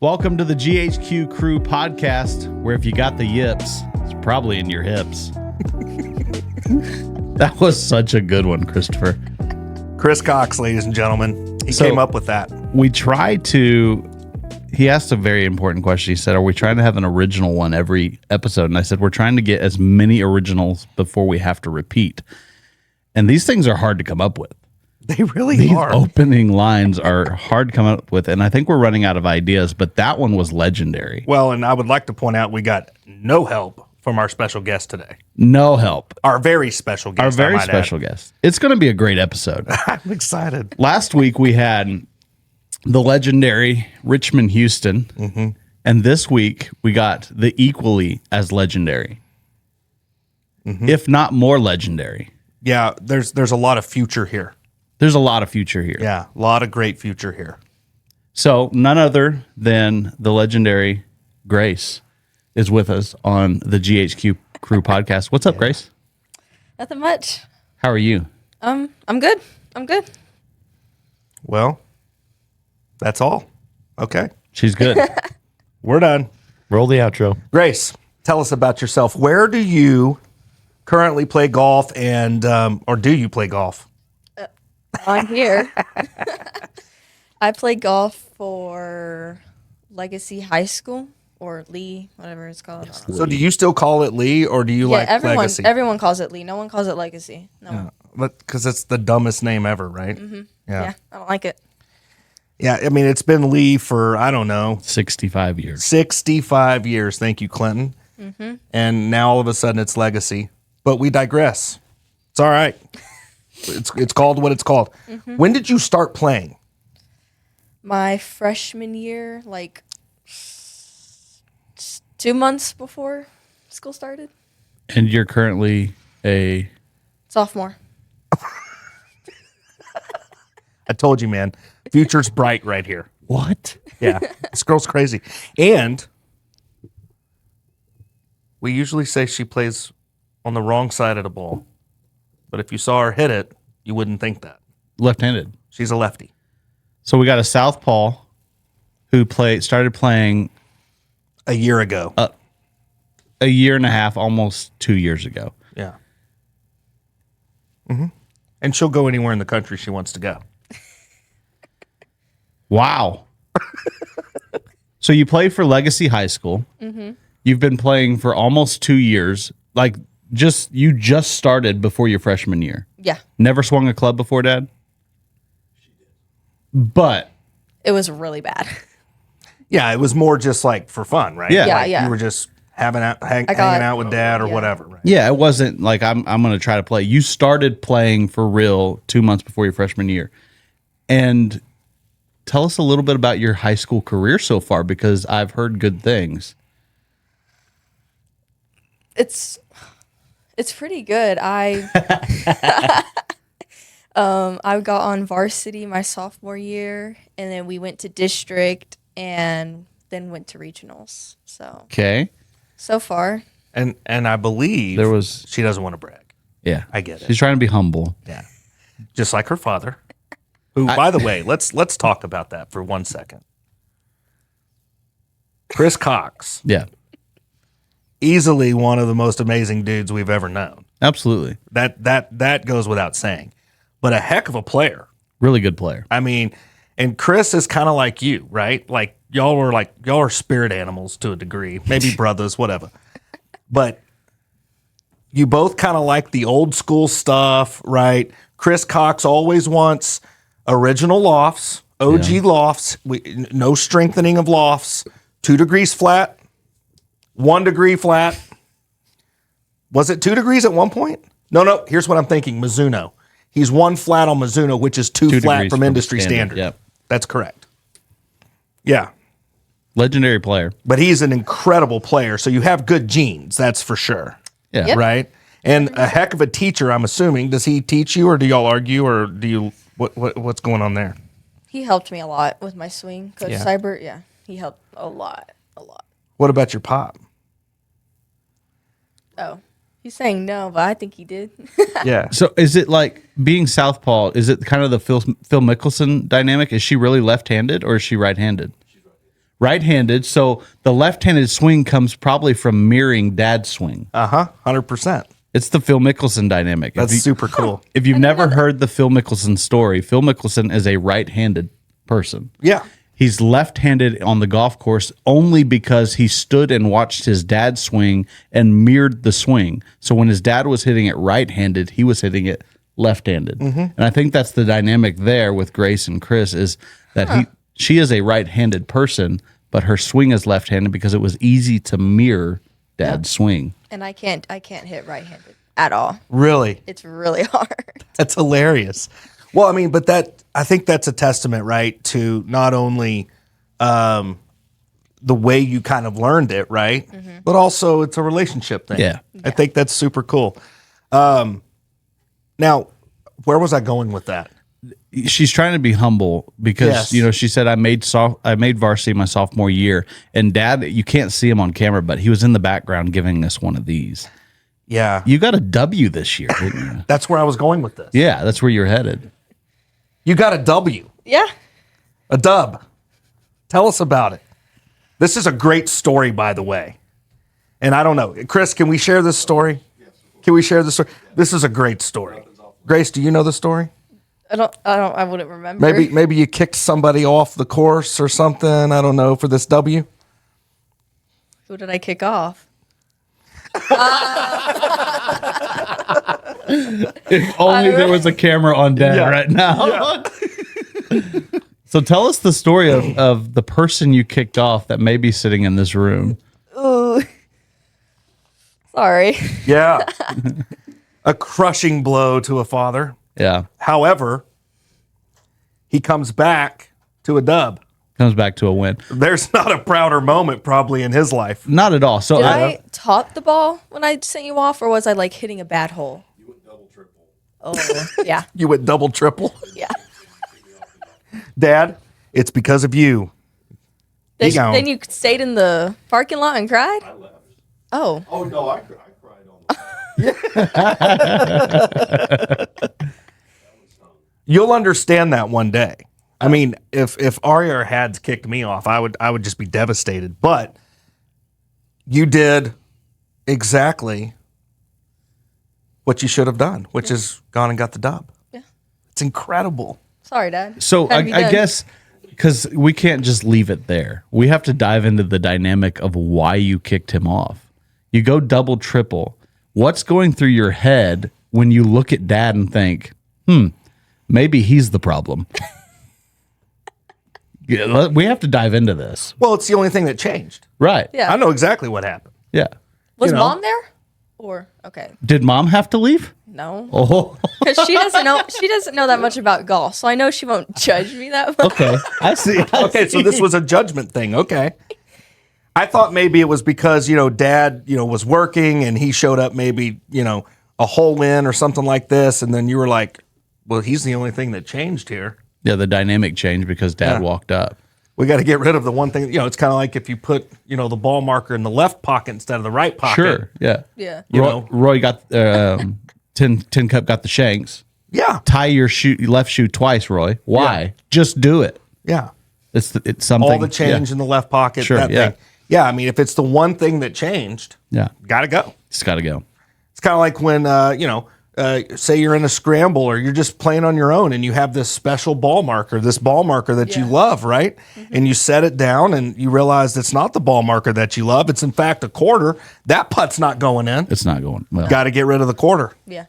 Welcome to the GHQ Crew podcast, where if you got the yips, it's probably in your hips. That was such a good one, Christopher. Chris Cox, ladies and gentlemen. He came up with that. We tried to, he asked a very important question. He said, are we trying to have an original one every episode? And I said, we're trying to get as many originals before we have to repeat. And these things are hard to come up with. They really These are. opening lines are hard to come up with, and I think we're running out of ideas, but that one was legendary. Well, and I would like to point out we got no help from our special guest today. No help. Our very special guest. Our very special guest. It's going to be a great episode. I'm excited. Last week we had the legendary Richmond Houston, and this week we got the equally as legendary, if not more legendary. Yeah, there's a lot of future here. There's a lot of future here. Yeah, a lot of great future here. So none other than the legendary Grace is with us on the GHQ Crew podcast. What's up, Grace? Nothing much. How are you? I'm good. I'm good. Well, that's all. Okay, She's good. we're done. Roll the outro. Grace, tell us about yourself. Where do you currently play golf, and or do you play golf? I'm here. I play golf for Legacy High School or Lee, whatever it's called. So do you still call it Lee, or do you like Legacy? Everyone calls it Lee. No one calls it Legacy. No one. Because it's the dumbest name ever, right? Yeah, I don't like it. Yeah, I mean, it's been Lee for, I don't know, 65 years. 65 years. Thank you, Clinton. And now all of a sudden it's Legacy. But we digress. It's all right. It's called what it's called. When did you start playing? My freshman year, like 2 months before school started. And you're currently a... Sophomore. I told you, man. Future's bright right here. What? Yeah, this girl's crazy. And we usually say she plays on the wrong side of the ball. But if you saw her hit it, you wouldn't think that. Left-handed. She's a lefty. So we got a southpaw who started playing A year ago. a year and a half, almost 2 years ago. Yeah. And she'll go anywhere in the country she wants to go. Wow. So you played for Legacy High School. You've been playing for almost 2 years. Like, you just started before your freshman year. Yeah. Never swung a club before, Dad? But It was really bad. Yeah, it was more just like for fun, right? Yeah. Like Yeah. You were just hanging out with Dad or whatever, right? yeah, it wasn't like I'm going to try to play. You started playing for real 2 months before your freshman year. And tell us a little bit about your high school career so far, because I've heard good things. It's pretty good. I got on varsity my sophomore year, and then we went to district, and then went to regionals. Okay. So far, And I believe she doesn't want to brag. Yeah. I get it. She's trying to be humble. Yeah. Just like her father. Who, by the way, let's talk about that for 1 second. Chris Cox. Yeah. Easily one of the most amazing dudes we've ever known. Absolutely. That goes without saying. But a heck of a player. Really good player. I mean, and Chris is kind of like you, right? Like y'all are spirit animals to a degree, maybe brothers, whatever. But you both kind of like the old school stuff, right? Chris Cox always wants original lofts, OG lofts, no strengthening of lofts, 2 degrees flat, 1 degree flat. Was it 2 degrees at one point? No. Here's what I'm thinking. Mizuno. He's 1 flat on Mizuno, which is 2 flat from industry standard. Yep. That's correct. Yeah. Legendary player. But he's an incredible player, so you have good genes, that's for sure. Yeah. Yep. Right? And a heck of a teacher, I'm assuming. Does he teach you, or do y'all argue, or do you what's going on there? he helped me a lot with my swing. Coach Yeah. Seibert, he helped a lot. What about your pop? Oh, he's saying no, but I think he did. Yeah. So is it like being southpaw? Is it kind of the Phil Mickelson dynamic? Is she really left-handed or is she right-handed? right-handed. So the left-handed swing comes probably from mirroring dad's swing. 100%. It's the Phil Mickelson dynamic. That's super cool. If you've never heard the Phil Mickelson story, Phil Mickelson is a right-handed person. Yeah. He's left-handed on the golf course only because he stood and watched his dad swing and mirrored the swing. So when his dad was hitting it right-handed, he was hitting it left-handed. And I think that's the dynamic there with Grace and Chris is that she is a right-handed person, but her swing is left-handed because it was easy to mirror dad's swing. And I can't hit right-handed at all. Really? It's really hard. That's hilarious. Well, I mean, but I think that's a testament, right, to not only the way you kind of learned it, right, but also it's a relationship thing. Yeah. I think that's super cool. Now, where was I going with that? She's trying to be humble because Yes. you know she said I made varsity my sophomore year, and Dad, you can't see him on camera, but he was in the background giving us one of these. Yeah. You got a W this year, didn't you? That's where I was going with this. Yeah, that's where you're headed. You got a W, Yeah. a dub. Tell us about it. This is a great story, by the way. And I don't know. Chris, can we share this story? Can we share this story? This is a great story. Grace, do you know the story? I wouldn't remember. Maybe you kicked somebody off the course or something. I don't know, for this W. Who did I kick off? If only there was a camera on Dad right now. So tell us the story of the person you kicked off that may be sitting in this room. Ooh. Sorry. Yeah. A crushing blow to a father. Yeah, However, he comes back to a dub. comes back to a win. There's not a prouder moment probably in his life. Not at all. So Did I top the ball when I sent you off, or was I like hitting a bad hole? You went double, triple. Oh, yeah. You went double, triple. Yeah. Dad, it's because of you. Then, gone. then you stayed in the parking lot and cried? I left. Oh. Oh no, I cried on the You'll understand that one day. I mean, if Aria or Hads kicked me off, I would just be devastated. But you did exactly what you should have done, which is gone and got the dub. Yeah. It's incredible. Sorry, Dad. So How'd you I done? guess because we can't just leave it there. We have to dive into the dynamic of why you kicked him off. You go double, triple. What's going through your head when you look at Dad and think, maybe he's the problem? Yeah, we have to dive into this. Well, it's the only thing that changed. Right. Yeah. I know exactly what happened. Yeah. Was you know. Mom there? Or okay, Did Mom have to leave? no, Oh, because she doesn't know. She doesn't know that much about golf, so I know she won't judge me that much. okay. I see. Okay, so this was a judgment thing. Okay. I thought maybe it was because, Dad, was working and he showed up maybe, a hole in or something like this. And then you were like, well, he's the only thing that changed here. Yeah, the dynamic changed because Dad walked up. We got to get rid of the one thing, it's kind of like if you put, the ball marker in the left pocket instead of the right pocket. Sure. Yeah. Yeah. You Roy, know. Roy got Tin Cup got the shanks. Yeah. Tie your left shoe twice, Roy. Why? Yeah. Just do it. Yeah. It's something. All the change in the left pocket. Sure, that yeah. thing. Yeah. I mean, if it's the one thing that changed, Yeah. got to go. It's got to go. It's kind of like when, say you're in a scramble or you're just playing on your own and you have this special ball marker that you Yeah. love, right? And you set it down and you realize it's not the ball marker that you love. It's in fact a quarter. That putt's not going in. It's not going well. Got to get rid of the quarter. Yeah.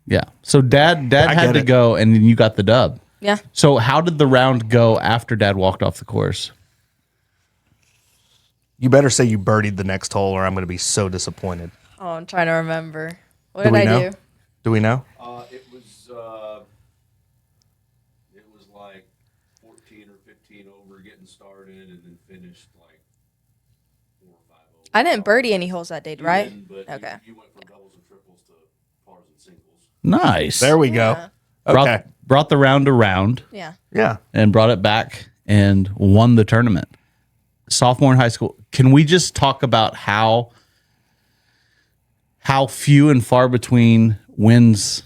Yeah. So Dad had get to it. go, and then you got the dub. Yeah. So how did the round go after Dad walked off the course? You better say you birdied the next hole or I'm going to be so disappointed. Oh, I'm trying to remember. What Do did we I know? do? Do we know? It was like 14 or 15 over getting started and then finished like 4 or 5 over. I didn't birdie any holes that day, You right? didn't, but Okay. You went from doubles and triples to pars and singles. Nice. There we go. Yeah. Okay. Brought the round around Yeah. Yeah. and brought it back and won the tournament. Sophomore in high school. Can we just talk about how few and far between wins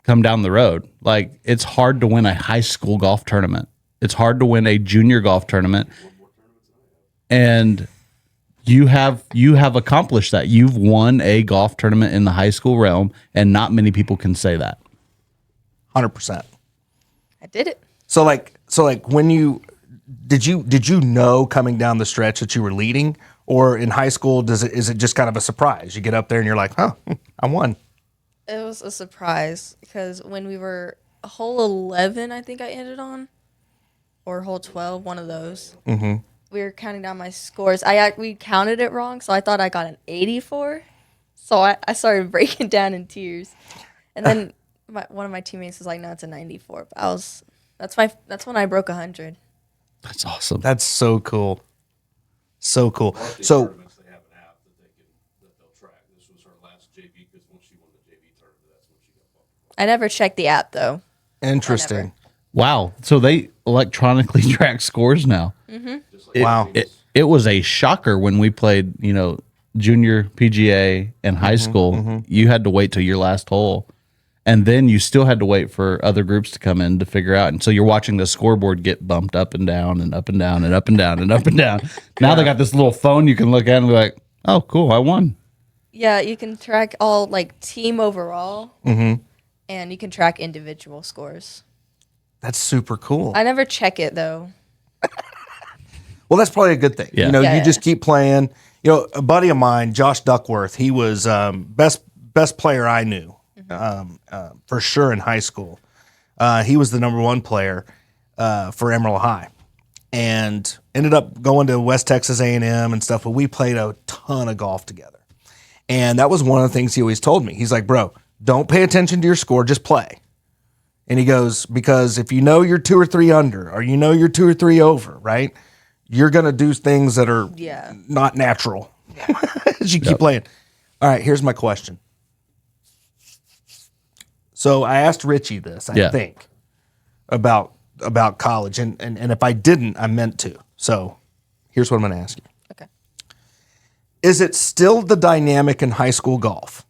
come down the road? Like, it's hard to win a high school golf tournament. It's hard to win a junior golf tournament. and you have accomplished that. You've won a golf tournament in the high school realm, and not many people can say that. 100%. I did it. So like when you did you know coming down the stretch that you were leading, or in high school is it just kind of a surprise? You get up there and you're like, "Huh, I won." It was a surprise because when we were hole 11, I think I ended on, or hole 12, one of those. Mm-hmm. We were counting down my scores. We counted it wrong, so I thought I got an 84. So I started breaking down in tears, and then one of my teammates was like, "No, it's a 94." But that's when I broke 100. That's awesome. That's so cool. So cool. Varsity So tournaments, they have an app that they'll track. This was her last JV because once she won the JV tournament, that's when she got bumped. I never checked the app though. interesting. Wow. So they electronically track scores now. Wow. It was a shocker when we played, junior PGA and high school. You had to wait till your last hole. And then you still had to wait for other groups to come in to figure out. And so you're watching the scoreboard get bumped up and down and up and down and up and down and up and down. Now they got this little phone you can look at and be like, oh, cool, I won. Yeah, you can track all like team overall, and you can track individual scores. That's super cool. I never check it though. Well, that's probably a good thing. Yeah. Yeah, You yeah. just keep playing. A buddy of mine, Josh Duckworth, he was best player I knew for sure in high school. He was the number one player for Emerald High, and ended up going to West Texas A&M and stuff. But we played a ton of golf together, and that was one of the things he always told me. He's like, "Bro, don't pay attention to your score, just play." And he goes, because if you know you're 2 or 3 under, or you know you're 2 or 3 over, right? You're going to do things that are not natural as you keep playing. All right, here's my question. So I asked Richie this, I think, about college. And if I didn't, I meant to. So here's what I'm going to ask you. Okay. Is it still the dynamic in high school golf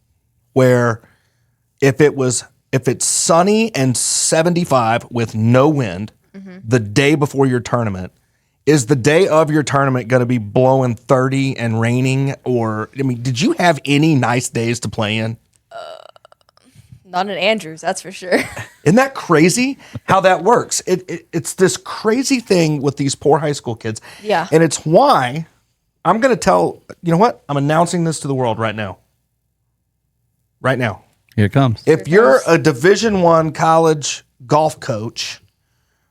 where if it's sunny and 75 with no wind the day before your tournament, is the day of your tournament going to be blowing 30 and raining? Or, did you have any nice days to play in? Not in Andrews, that's for sure. Isn't that crazy how that works? It's this crazy thing with these poor high school kids. Yeah. And it's why I'm going to tell, you know what? I'm announcing this to the world right now. Right now. Here it comes. If you're a Division I college golf coach,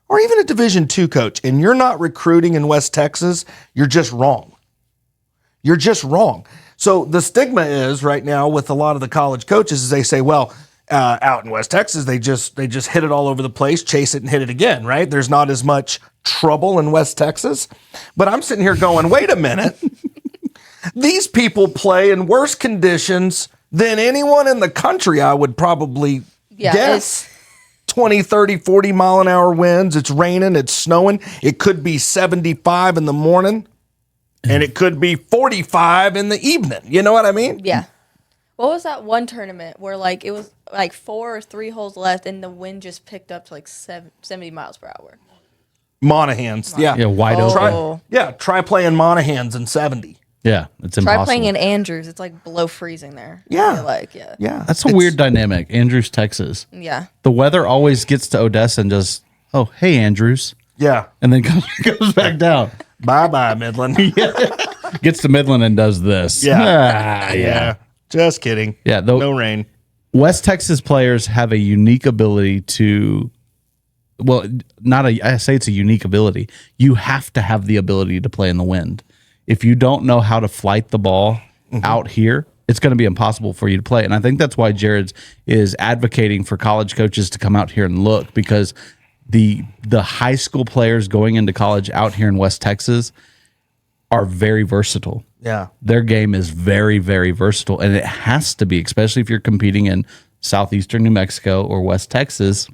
or even a Division II coach, and you're not recruiting in West Texas, you're just wrong. You're just wrong. So the stigma is right now with a lot of the college coaches is they say, well, out in West Texas, they just hit it all over the place, chase it and hit it again, right? There's not as much trouble in West Texas. But I'm sitting here going, wait a minute. These people play in worse conditions than anyone in the country, I would probably guess. 20, 30, 40 mile an hour winds. It's raining, it's snowing. It could be 75 in the morning and it could be 45 in the evening. You know what I mean? Yeah. What was that one tournament where it was 4 or 3 holes left and the wind just picked up to 70 miles per hour? Monahans. Yeah. Yeah, wide open. Try playing Monahans in 70. Yeah, it's Try impossible. playing in Andrews. It's below freezing there. Yeah. I feel like, yeah. Yeah. That's a weird dynamic. Andrews, Texas. Yeah. The weather always gets to Odessa and just, oh, hey, Andrews. Yeah. And then goes back down. Bye-bye, Midland. Gets to Midland and does this. Yeah. Yeah. Just kidding. Yeah, No rain. West Texas players have a unique ability to, I say it's a unique ability. You have to have the ability to play in the wind. If you don't know how to flight the ball out here, it's going to be impossible for you to play. And I think that's why Jared's is advocating for college coaches to come out here and look, because the high school players going into college out here in West Texas are very versatile. Yeah. Their game is very, very versatile, and it has to be, especially if you're competing in southeastern New Mexico or West Texas.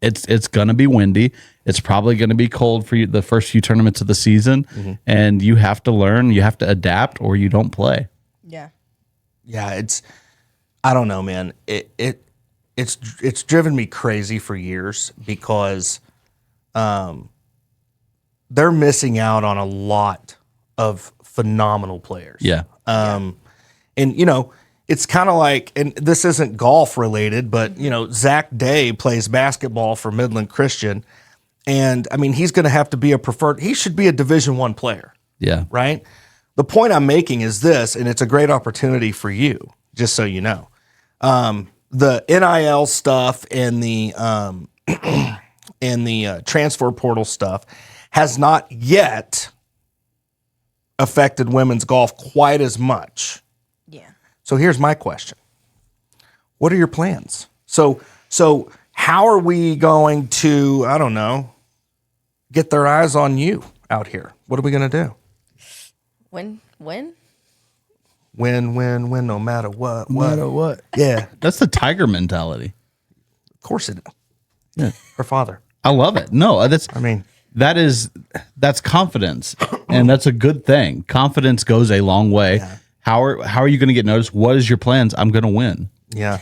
It's going to be windy. It's probably going to be cold for you the first few tournaments of the season, and you have to learn, you have to adapt, or you don't play. Yeah. Yeah, I don't know, man. It's driven me crazy for years because they're missing out on a lot of phenomenal players. Yeah. And you know, it's kind of like, and this isn't golf related, but you know, Zach Day plays basketball for Midland Christian, and I mean, he's going to have to be he should be a Division I player, Yeah. right? The point I'm making is this, and it's a great opportunity for you, just so you know. The NIL stuff and the transfer portal stuff has not yet affected women's golf quite as much. Yeah. So here's my question. What are your plans? So how are we going to, I don't know, get their eyes on you out here? What are we going to do? When? Win, no matter what. No matter what. Yeah, That's the Tiger mentality. of course it is. Yeah. Her father. I love it. No, that's confidence, and that's a good thing. Confidence goes a long way. Yeah. How are you going to get noticed? What is your plans? I'm going to win. Yeah.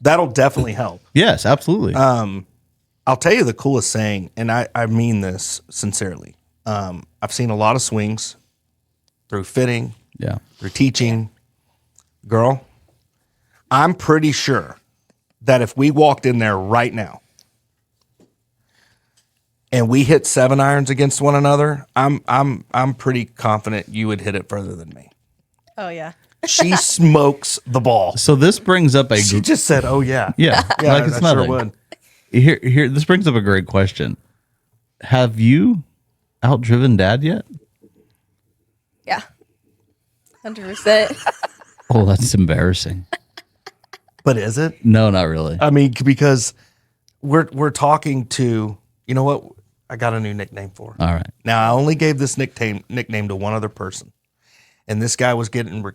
That'll definitely help. Yes, absolutely. I'll tell you the coolest saying, and I mean this sincerely. I've seen a lot of swings through fitting, yeah. through teaching. Girl, I'm pretty sure that if we walked in there right now and we hit 7 irons against one another, I'm pretty confident you would hit it further than me. Oh yeah. She smokes the ball. So this brings up She just said, "Oh yeah, yeah, yeah, like it's I sure nothing. would." Here, this brings up a great question. Have you outdriven Dad yet? Yeah. 100%. Oh, that's embarrassing. But is it? No, not really. I mean, because we're talking to, you know what? I got a new nickname for her. All right. Now, I only gave this nickname to one other person. And this guy was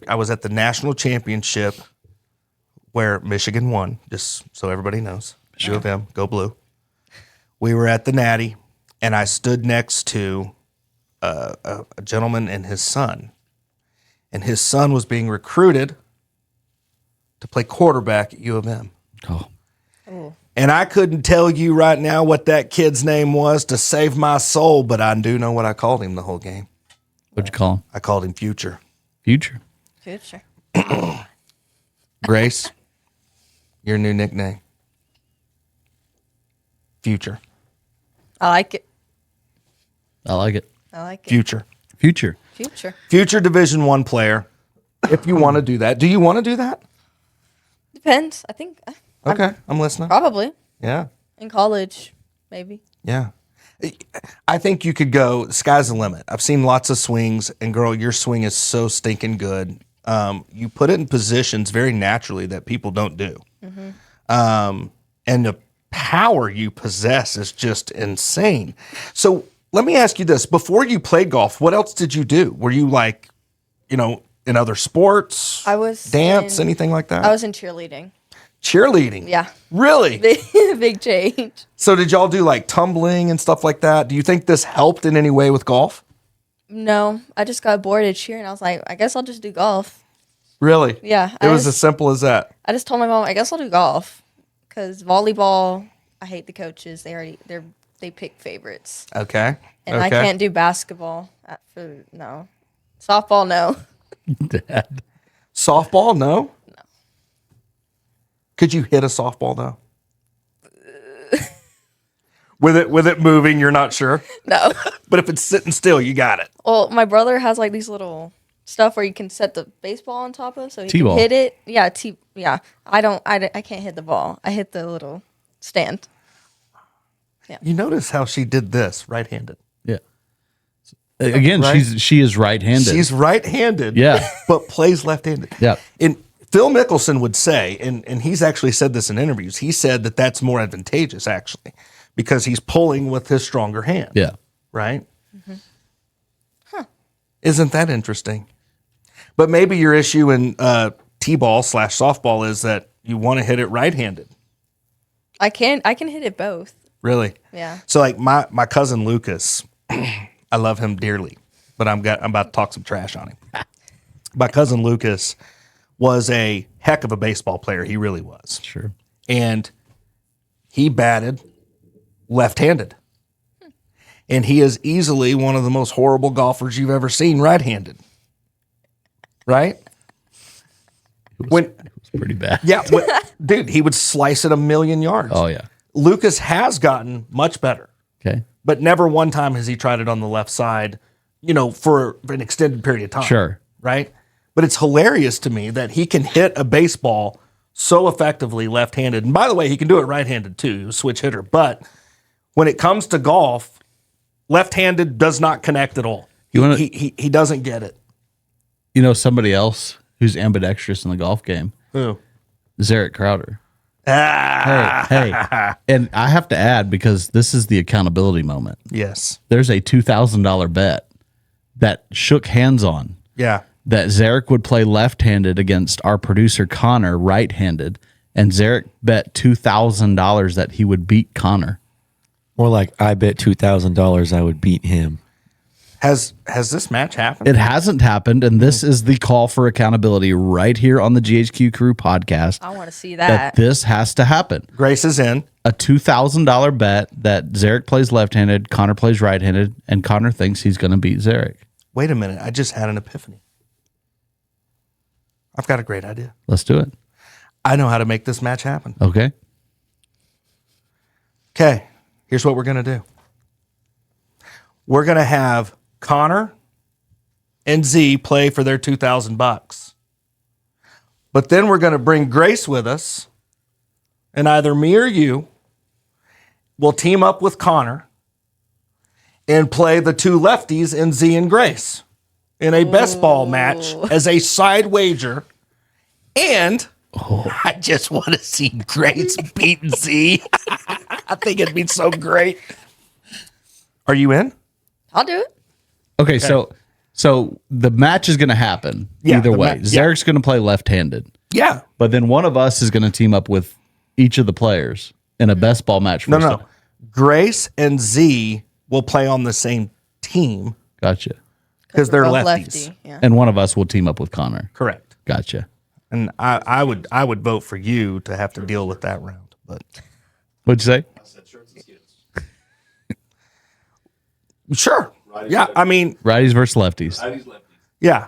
I was at the national championship where Michigan won, just so everybody knows. U of M, go blue. We were at the Natty, and I stood next to a gentleman and his son. And his son was being recruited to play quarterback at U of M. Oh, And I couldn't tell you right now what that kid's name was to save my soul, but I do know what I called him the whole game. what'd you call him? I called him Future. Future. Future. Grace, your new nickname. Future. I like it. I like it. I like it. Future. Future. Future. Future Division I player. If you want to do that. Do you want to do that? Depends. I think Okay, I'm listening. probably Yeah. in college, maybe. Yeah. I think you could go, sky's the limit. I've seen lots of swings, and girl, your swing is so stinking good. You put it in positions very naturally that people don't do. And the power you possess is just insane. So let me ask you this. Before you played golf, what else did you do? Were you like, you know, in other sports? I was dance, anything like that? I was in cheerleading. Cheerleading? Yeah. Really? Big change. So did y'all do like tumbling and stuff like that? Do you think this helped in any way with golf? No, I just got bored of cheering. I was like, I guess I'll just do golf. Really? Yeah. It was as simple as that. I just told my mom, I guess I'll do golf because volleyball. I hate the coaches. They pick favorites, Okay. and I can't do basketball. No, softball, no. Dad. Softball, no? No. Could you hit a softball though? With it moving, you're not sure. No. But if it's sitting still, you got it. Well, my brother has like these little stuff where you can set the baseball on top of, so he T-ball. can hit it. Yeah, yeah. I can't hit the ball. I hit the little stand. You notice how she did this right-handed. Yeah. Again, Right? she is right-handed. She's right-handed, Yeah. but plays left-handed. Yeah. And Phil Mickelson would say, and he's actually said this in interviews, he said that that's more advantageous actually because he's pulling with his stronger hand. Yeah. Right? Isn't that interesting? But maybe your issue in T-ball / softball is that you want to hit it right-handed. I can hit it both. Really? Yeah. So like my cousin Lucas, I love him dearly, but I'm about to talk some trash on him. My cousin Lucas was a heck of a baseball player. He really was. Sure. And he batted left-handed. And he is easily one of the most horrible golfers you've ever seen right-handed. Right? It was pretty bad. Yeah, dude, he would slice it 1,000,000 yards. Oh, yeah. Lucas has gotten much better, Okay. but never one time has he tried it on the left side, for an extended period of time. Sure. Right? But it's hilarious to me that he can hit a baseball so effectively left-handed. And by the way, he can do it right-handed too, a switch hitter. But when it comes to golf, left-handed does not connect at all. He doesn't get it. You know somebody else who's ambidextrous in the golf game? Who? Zarek Crowder. Ah. Hey. And I have to add, because this is the accountability moment. Yes. There's a $2,000 bet that shook hands on Yeah. that Zarek would play left-handed against our producer Connor right-handed, and Zarek bet $2,000 that he would beat Connor. More like, I bet $2,000 I would beat him. Has this match happened? It hasn't happened, and this is the call for accountability right here on the GHQ Crew podcast. I want to see That that. this has to happen. Grace is in. A $2,000 bet that Zarek plays left-handed, Connor plays right-handed, and Connor thinks he's going to beat Zarek. Wait a minute. I just had an epiphany. I've got a great idea. Let's do it. I know how to make this match happen. Okay. Okay. Here's what we're going to do. We're going to have Connor and Z play for their $2,000. But then we're going to bring Grace with us, and either me or you will team up with Connor and play the two lefties in Z and Grace in a best ball match as a side wager. And I just want to see Grace beat Z. I think it'd be so great. Are you in? I'll do it. Okay, so the match is going to happen Yeah, either the way. ma- yeah. Zarek's going to play left-handed, Yeah. but then one of us is going to team up with each of the players in a best ball match. No. Grace and Z will play on the same team Gotcha. because We're they're both lefties. lefty, yeah. And one of us will team up with Connor. Correct. Gotcha. And I would vote for you to have to deal with that round. But What'd you say? I said shirts and skins. sure. Righties, Yeah. lefties. I mean, Righties versus lefties. Righties, lefties. yeah.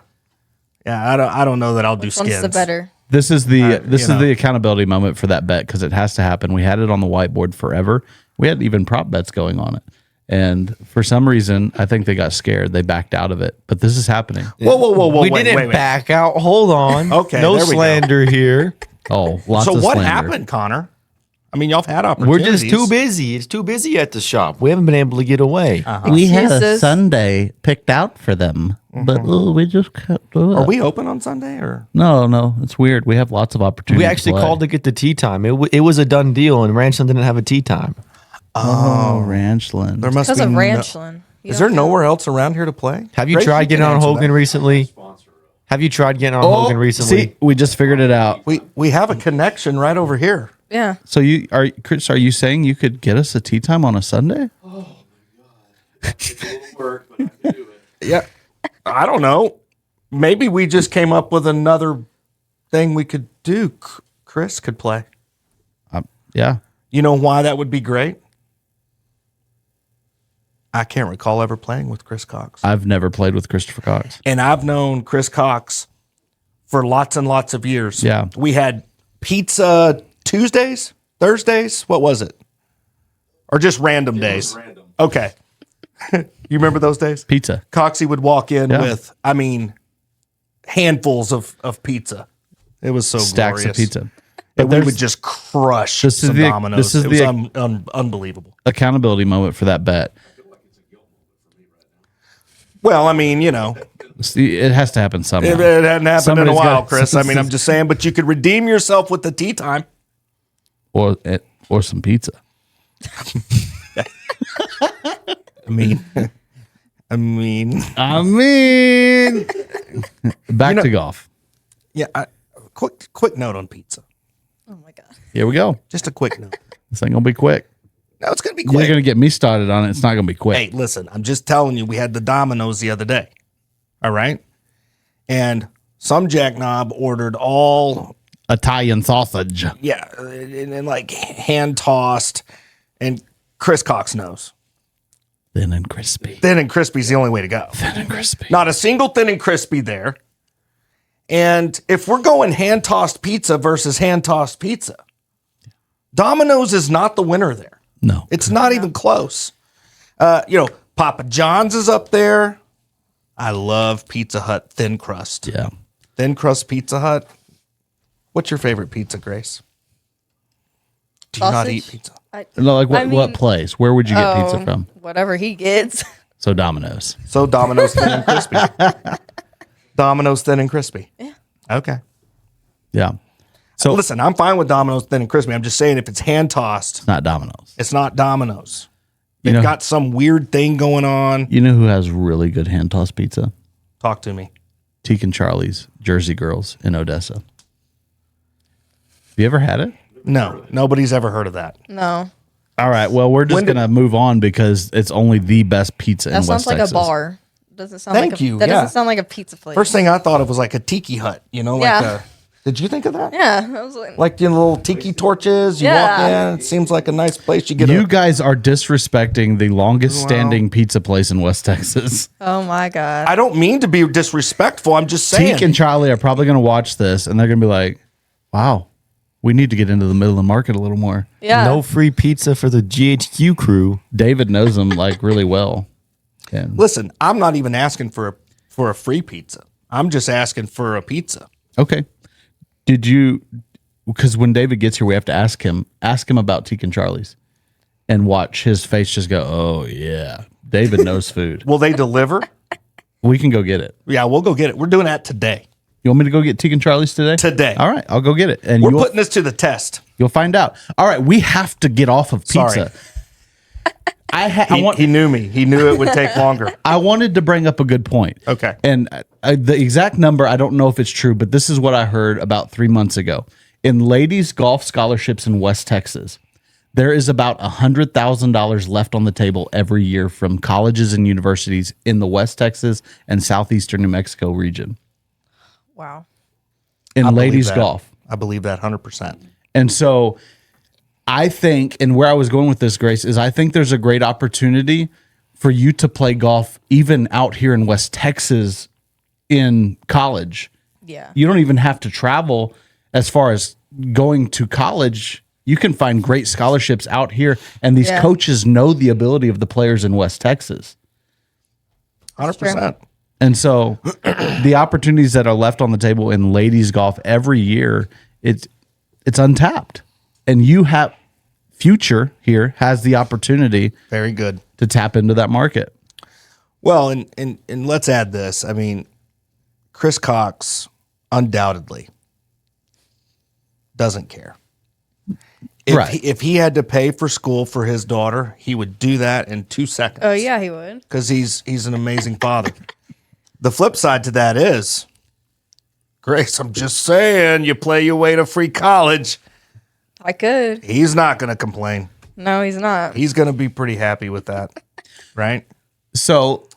Yeah. I don't know that I'll do Which skins. one's the better? This is know. the accountability moment for that bet because it has to happen. We had it on the whiteboard forever. We had even prop bets going on it. And for some reason, I think they got scared. They backed out of it. But this is happening. Whoa. We wait, didn't wait. back out. Hold on. Okay, No there we go. slander here. Oh, lots So of what slander. happened, Connor? I mean, y'all have had We're opportunities. just too busy. It's too busy at the shop. We haven't been able to get away. We had a Excuses. Sunday picked out for them, but we just can't do it. Are we open on Sunday or? No, it's weird. We have lots of opportunities. We actually to play. called to get the tea time. It was a done deal, and Ranchland didn't have a tea time. Oh, Ranchland. There must Because be of no- Ranchland. You Is there don't know. nowhere else around here to play? Have you Grace, tried getting can on answer Hogan that. recently? Sponsor. Have you tried getting on Hogan recently? See, we just figured it out. We have a connection right over here. Yeah. So Chris, are you saying you could get us a tea time on a Sunday? It's a little work, but I can do it. Yeah. I don't know. Maybe we just came up with another thing we could do. Chris could play. Yeah. You know why that would be great? I can't recall ever playing with Chris Cox. I've never played with Christopher Cox. And I've known Chris Cox for lots and lots of years. Yeah. We had pizza Tuesdays, Thursdays. What was it? Or just random days? Random. Okay. You remember those days? Pizza. Coxie would walk in Yeah. with, handfuls of pizza. It was so Stacks glorious. of pizza. And we there's- would just crush This is some the- Domino's. this is It was the- unbelievable. Accountability moment for that bet. Well, I mean, you know, See, it has to happen somehow. it hadn't happened in a Somebody's while, got- Chris. I mean, I'm just saying, but you could redeem yourself with the tea time. or some pizza. I mean, Back to golf. yeah. Quick note on pizza. Oh my God. Here we go. Just a quick note. This ain't gonna be quick. No, it's gonna be You're quick. gonna get me started on it. It's not gonna be quick. Hey, listen, I'm just telling you, we had the Domino's the other day. All right. And some jacknob ordered all, Italian sausage. yeah, and like hand tossed, and Chris Cox knows. Thin and crispy. Thin and crispy is the only way to go. Thin and crispy. Not a single thin and crispy there. And if we're going hand-tossed pizza versus hand-tossed pizza, Domino's is not the winner there. No. It's not even close. Papa John's is up there. I love Pizza Hut thin crust. Yeah. Thin crust Pizza Hut. What's your favorite pizza, Grace? Do you not Sausage? eat pizza? No, like what, I mean- what place? Where would you get pizza from? Whatever he gets. So Domino's. So Domino's thin and crispy. Domino's thin and crispy. Yeah. Okay. Yeah. So Listen, I'm fine with Domino's thin and crispy. I'm just saying if it's hand tossed, it's not Domino's. it's not Domino's. You They've know- got some weird thing going on. You know who has really good hand tossed pizza? Talk to me. Teak and Charlie's Jersey Girls in Odessa. Have you ever had it? No, nobody's ever heard of that. No. All right. Well, we're just gonna move on because it's only the best pizza in That West sounds like Texas. a bar. Doesn't sound Thank like you, That yeah. doesn't sound like a pizza place. First thing I thought of was like a tiki hut, like Yeah. did you think of that? Yeah. I was like, Like little tiki torches, you walk Yeah. in, it seems like a nice place. You get You guys are disrespecting the longest standing pizza place in West Texas. oh my God. I don't mean to be disrespectful. I'm just saying. Teak and Charlie are probably going to watch this and they're going to be like, wow, we need to get into the middle of the market a little more. yeah. No free pizza for the GHQ crew. David knows them like really well. And Listen, I'm not even asking for a free pizza. I'm just asking for a pizza. okay. Did you, because when David gets here, we have to ask him about Teak and Charlie's and watch his face just go, oh, yeah. David knows food. Will they deliver? We can go get it. Yeah, we'll go get it. We're doing that today. You want me to go get Teak and Charlie's today? Today. All right, I'll go get it. And We're you'll, putting this to the test. you'll find out. All right, we have to get off of pizza. Sorry. I He knew me. He knew it would take longer. I wanted to bring up a good point. Okay. And the exact number, I don't know if it's true, but this is what I heard about 3 months ago. In ladies' golf scholarships in West Texas, there is about $100,000 left on the table every year from colleges and universities in the West Texas and southeastern New Mexico region Wow. in believe ladies' that. golf. I believe that 100%. And so I think, and where I was going with this, Grace, is I think there's a great opportunity for you to play golf even out here in West Texas in college. Yeah. You don't even have to travel as far as going to college. You can find great scholarships out here, and these Yeah. coaches know the ability of the players in West Texas. 100%. And so the opportunities that are left on the table in ladies golf every year, it's untapped. And you have future here has the opportunity Very good. to tap into that market. Well, and let's add this. I mean, Chris Cox undoubtedly doesn't care. Right. If he had to pay for school for his daughter, he would do that in 2 seconds. Oh yeah, he would. Because he's an amazing father. The flip side to that is, Grace, I'm just saying, you play your way to free college. I could. He's not going to complain. No, he's not. He's going to be pretty happy with that, right? So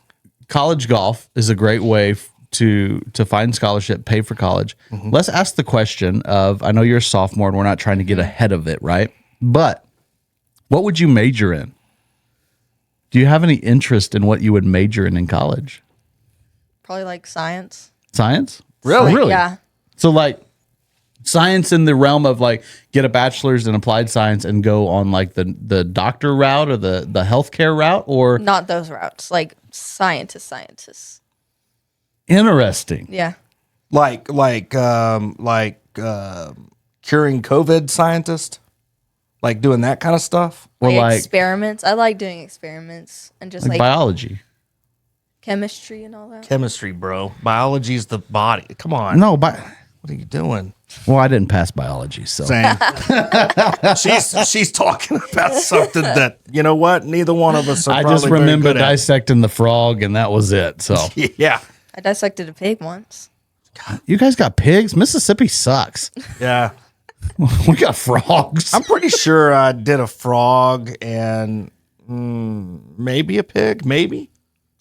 college golf is a great way to find scholarship, pay for college. Let's ask the question of, I know you're a sophomore and we're not trying to get ahead of it, right? But what would you major in? Do you have any interest in what you would major in college? Probably like science. Science? Really? Yeah. So like science in the realm of like get a bachelor's in applied science and go on like the doctor route or the healthcare route, or Not those routes. Like scientists. interesting. Yeah. Like curing COVID scientist, like doing that kind of stuff. Or Like, like experiments. I like doing experiments and just like biology. chemistry and all that. Chemistry, bro. Biology's the body. Come on. No, but What are you doing? well, I didn't pass biology, so Same. she's talking about something that, you know what? Neither one of us are I probably just very remember good at. dissecting the frog, and that was it. So Yeah. I dissected a pig once. you guys got pigs. Mississippi sucks. Yeah. We got frogs. I'm pretty sure I did a frog and maybe a pig, maybe.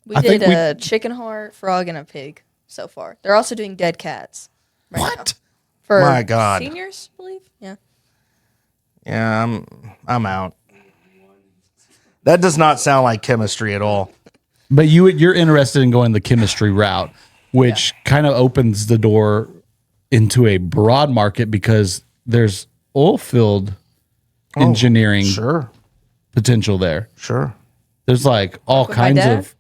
We I did think we- a chicken heart, frog, and a pig so far. They're also doing dead cats. Right now. What? For My God. seniors, I believe. Yeah. Yeah, I'm out. That does not sound like chemistry at all. But you're interested in going the chemistry route, which kind of opens the door into a broad market because there's oil field engineering Sure. potential there. Sure. There's like all my kinds dad? of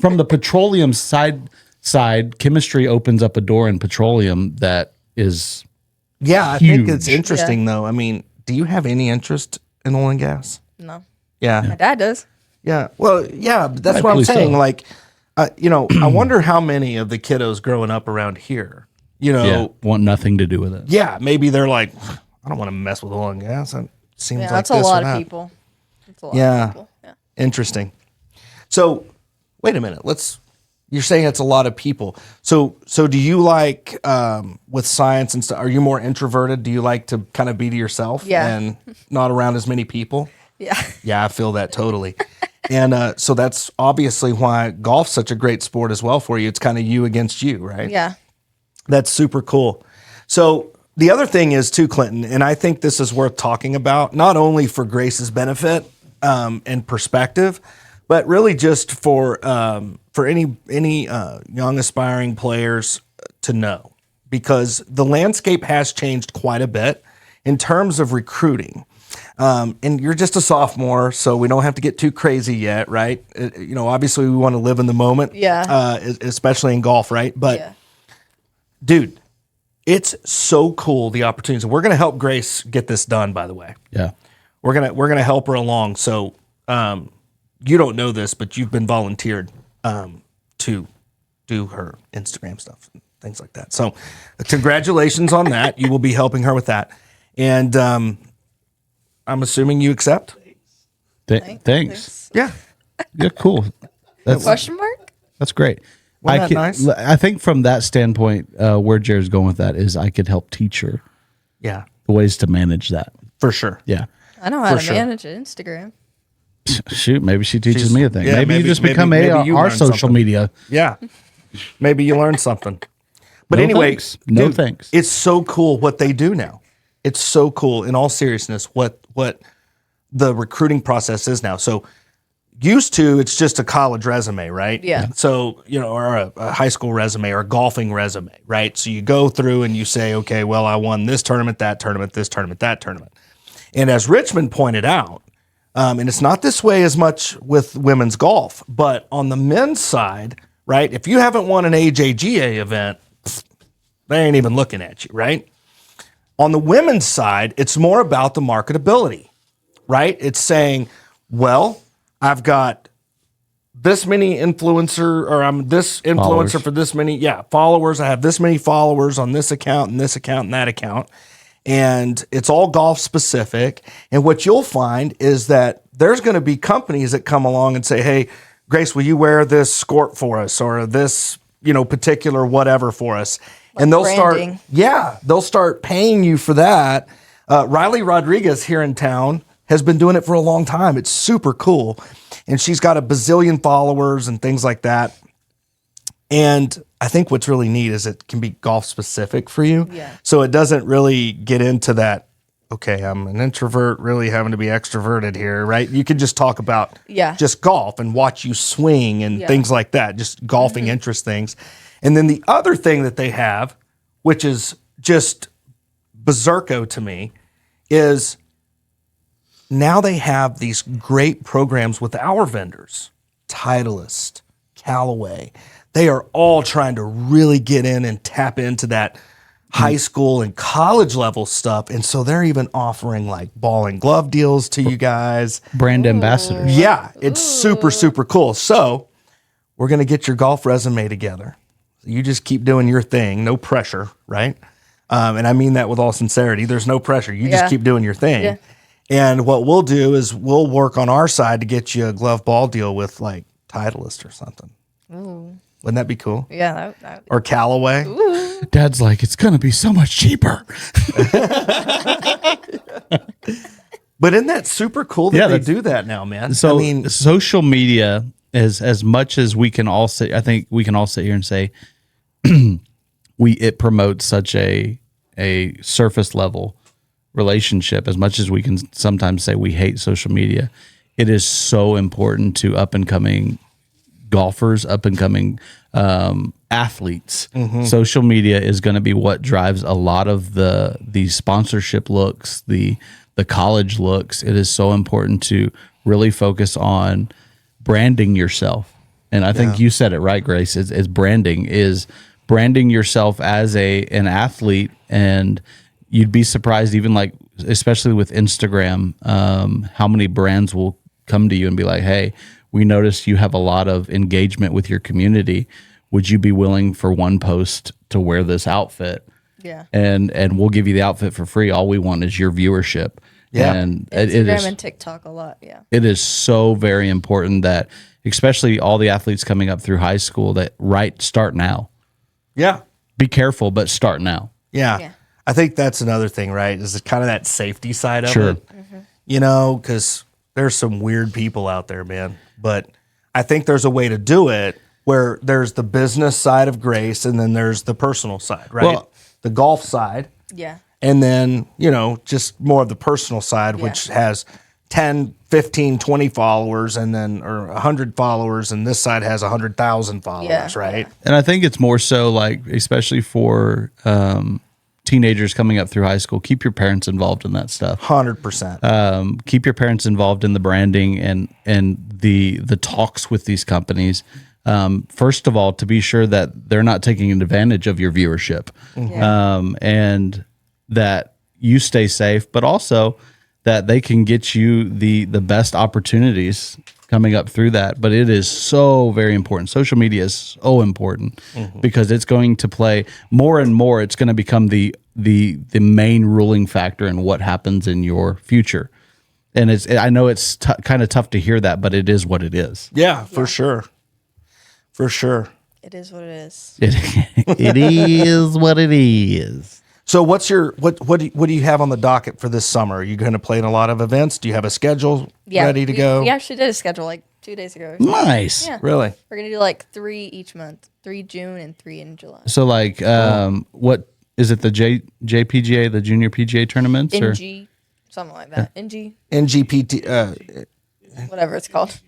from the petroleum side, chemistry opens up a door in petroleum that is Yeah, I think it's Huge. interesting though. I mean, do you have any interest in oil and gas? No. Yeah. My dad does. Yeah. Well, yeah, but that's what I'm Rightfully so. saying. Like, I wonder how many of the kiddos growing up around here, want nothing to do with it. maybe they're like, I don't want to mess with oil and gas. It seems Yeah, like that's a this or lot that. of people. That's a lot Yeah. of people. Yeah. Interesting. So, wait a minute. You're saying it's a lot of people. So do you like with science and stuff? Are you more introverted? Do you like to kind of be to yourself and not around as many people? Yeah. Yeah, I feel that totally. And so that's obviously why golf's such a great sport as well for you. It's kind of you against you, right? Yeah. That's super cool. So the other thing is too, Clinton, and I think this is worth talking about, not only for Grace's benefit and perspective, but really just for any young aspiring players to know, because the landscape has changed quite a bit in terms of recruiting. And you're just a sophomore, so we don't have to get too crazy yet, right? Obviously we want to live in the moment, especially in golf, right? But dude, it's so cool, the opportunities. And we're going to help Grace get this done, by the way. Yeah. We're going to help her along. So, you don't know this, but you've been volunteered to do her Instagram stuff and things like that. So, congratulations on that. You will be helping her with that. And I'm assuming you accept? Thanks. Yeah. Yeah, cool. Question mark? That's great. Wasn't that nice? I think from that standpoint, where Jared's going with that is I could help teach her Yeah, the ways to manage that. for sure. Yeah. I know how For to sure. manage an Instagram. Shoot, maybe she teaches me a thing. yeah, maybe you just maybe- become maybe you our learn social something. media. Yeah. Maybe you learned something. But No anyway, thanks. No dude, thanks. It's so cool what they do now. It's so cool in all seriousness what the recruiting process is now. So used to it's just a college resume, right? Yeah. So, or a high school resume or a golfing resume, right? So you go through and you say, okay, well, I won this tournament, that tournament, this tournament, that tournament. And as Richmond pointed out, and it's not this way as much with women's golf, but on the men's side, right? If you haven't won an AJGA event, they ain't even looking at you, right? On the women's side, it's more about the marketability, right? It's saying, well, I've got this many influencer, or I'm this influencer Followers. for this many, followers. I have this many followers on this account and this account and that account. And it's all golf specific. And what you'll find is that there's going to be companies that come along and say, hey, Grace, will you wear this skirt for us or this, particular whatever for us? And they'll branding. they'll start paying you for that. Riley Rodriguez here in town has been doing it for a long time. It's super cool. And she's got a bazillion followers and things like that. And I think what's really neat is it can be golf specific for you. Yeah. So it doesn't really get into that, okay, I'm an introvert really having to be extroverted here, right? You can just talk about just golf and watch you swing and things like that, just golfing interest things. And then the other thing that they have, which is just berserko to me, is now they have these great programs with our vendors, Titleist, Callaway. They are all trying to really get in and tap into that high school and college level stuff. And so they're even offering like ball and glove deals to you guys. Brand ambassadors. Yeah, it's super, super cool. So we're going to get your golf resume together. You just keep doing your thing, no pressure, right? And I mean that with all sincerity. There's no pressure. You just keep doing your thing. Yeah. And what we'll do is we'll work on our side to get you a glove ball deal with like Titleist or something. Ooh. Wouldn't that be cool? Yeah. That, Or Callaway? Dad's like, it's going to be so much cheaper. But isn't that super cool that Yeah, they that's- do that now, man? So I mean, social media is as much as we can all say, I think we can all sit here and say it promotes such a surface level relationship as much as we can sometimes say we hate social media. it is so important to up and coming golfers, up and coming athletes. Social media is going to be what drives a lot of the sponsorship looks, the college looks. It is so important to really focus on branding yourself. And I think you said it right, Grace. Is branding yourself as an athlete, and you'd be surprised, even like especially with Instagram, how many brands will come to you and be like, "Hey, we noticed you have a lot of engagement with your community. Would you be willing for one post to wear this outfit? Yeah. And we'll give you the outfit for free. All we want is your viewership." Yeah. And Instagram and TikTok a lot. Yeah. it is so very important that, especially all the athletes coming up through high school, that start now. Yeah. Be careful, but start now. Yeah. Yeah. I think that's another thing, right? Is kind of that safety side of Sure. it. You know, because there's some weird people out there, man. But I think there's a way to do it where there's the business side of Grace and then there's the personal side, right? Well- the golf side. Yeah. And then, just more of the personal side, which has 10, 15, 20 followers and then, or 100 followers. And this side has 100,000 followers, Yeah. right? And I think it's more so like, especially for teenagers coming up through high school, keep your parents involved in that stuff. 100%. Keep your parents involved in the branding and the talks with these companies. First of all, to be sure that they're not taking advantage of your viewership, and that you stay safe, but also that they can get you the best opportunities coming up through that. But it is so very important. Social media is so important because it's going to play more and more. It's going to become the main ruling factor in what happens in your future. And I know it's kind of tough to hear that, but it is what it is. Yeah, for sure. For sure. It is what it is. It is what it is. So what's your what do you have on the docket for this summer? Are you going to play in a lot of events? Do you have a schedule ready to go? We actually did a schedule like 2 days ago. Nice. Yeah. Really? We're going to do like 3 each month, 3 June and 3 in July. So like, what is it? The JPGA, the Junior PGA tournaments, or NG, something like that. NG, NGPT, whatever it's called.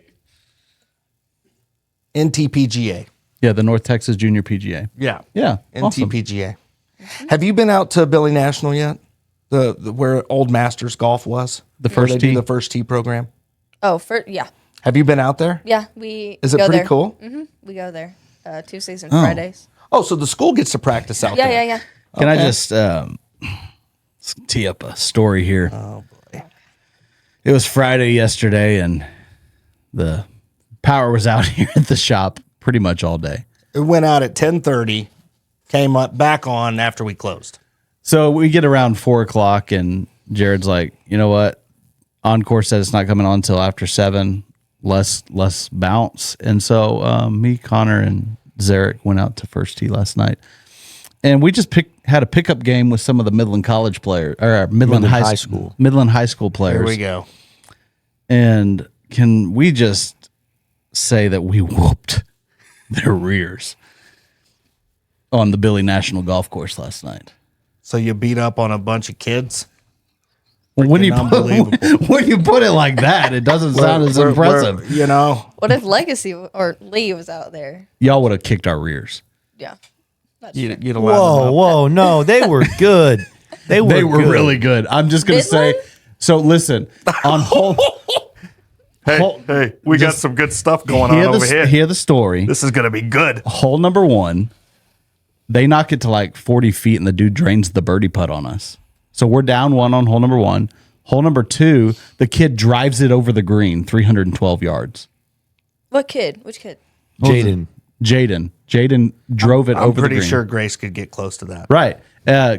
NTPGA. yeah, the North Texas Junior PGA. Yeah. Yeah, awesome. NTPGA. Have you been out to Billy National yet? The where Old Masters Golf was? The Where first they do tee? the first tee program. Oh, yeah. Have you been out there? Yeah, we Is it go pretty there. cool? We go there Tuesdays and Fridays. Oh, so the school gets to practice out Yeah, there. yeah, yeah. Can I just tee up a story here? Oh boy. It was Friday yesterday, and the power was out here at the shop pretty much all day. It went out at 10:30, came up back on after we closed. So we get around 4:00, and Jared's like, "You know what? Encore said it's not coming on until after 7. Less bounce." And so me, Connor, and Zarek went out to first tee last night, and we just had a pickup game with some of the Midland College players, or Midland High School players. Here we go. And can we just say that we whooped their rears on the Billy National Golf Course last night? So you beat up on a bunch of kids? When you unbelievable. when you put it like that, it doesn't sound as impressive. You know, What if Legacy or Lee was out there? Y'all would have kicked our rears. Yeah. That's you'd true. allowed them Whoa, up. whoa, no, they were good. They were good. really good. I'm just gonna say. Midland? So listen, on whole, Hey, we got some good stuff going on over here. hear the story. This is going to be good. Hole number 1, they knock it to like 40 feet, and the dude drains the birdie putt on us. So we're down 1 on hole number 1. Hole number 2, the kid drives it over the green, 312 yards. What kid? Which kid? Jaden. Jaden drove it I'm over the pretty green. sure Grace could get close to that. Right.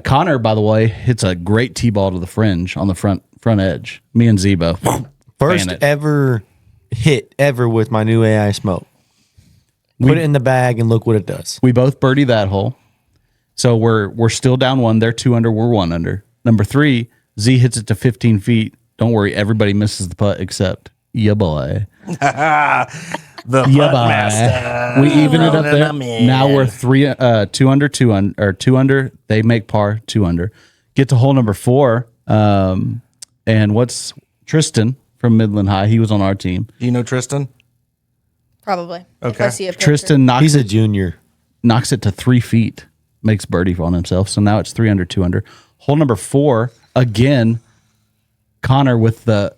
Connor, by the way, hits a great tee ball to the fringe on the front edge. Me and Zebo. First fan it. ever hit ever with my new AI smoke. Put it in the bag and look what it does. We both birdie that hole. So we're still down 1. They're 2 under. We're 1 under. Number 3, Z hits it to 15 feet. Don't worry, everybody misses the putt except ya boy. The Yeah, putt boy. master. We even it up there. I'm in. Now we're 2 under, 2 under, or 2 under. They make par, 2 under. Get to hole number 4, and what's Tristan from Midland High. He was on our team. Do you know Tristan? Probably. If Okay. I see a picture. Tristan He's a junior. knocks it to 3 feet, makes birdie on himself. So now it's 3 under, 2 under. Hole number 4, again, Connor with the,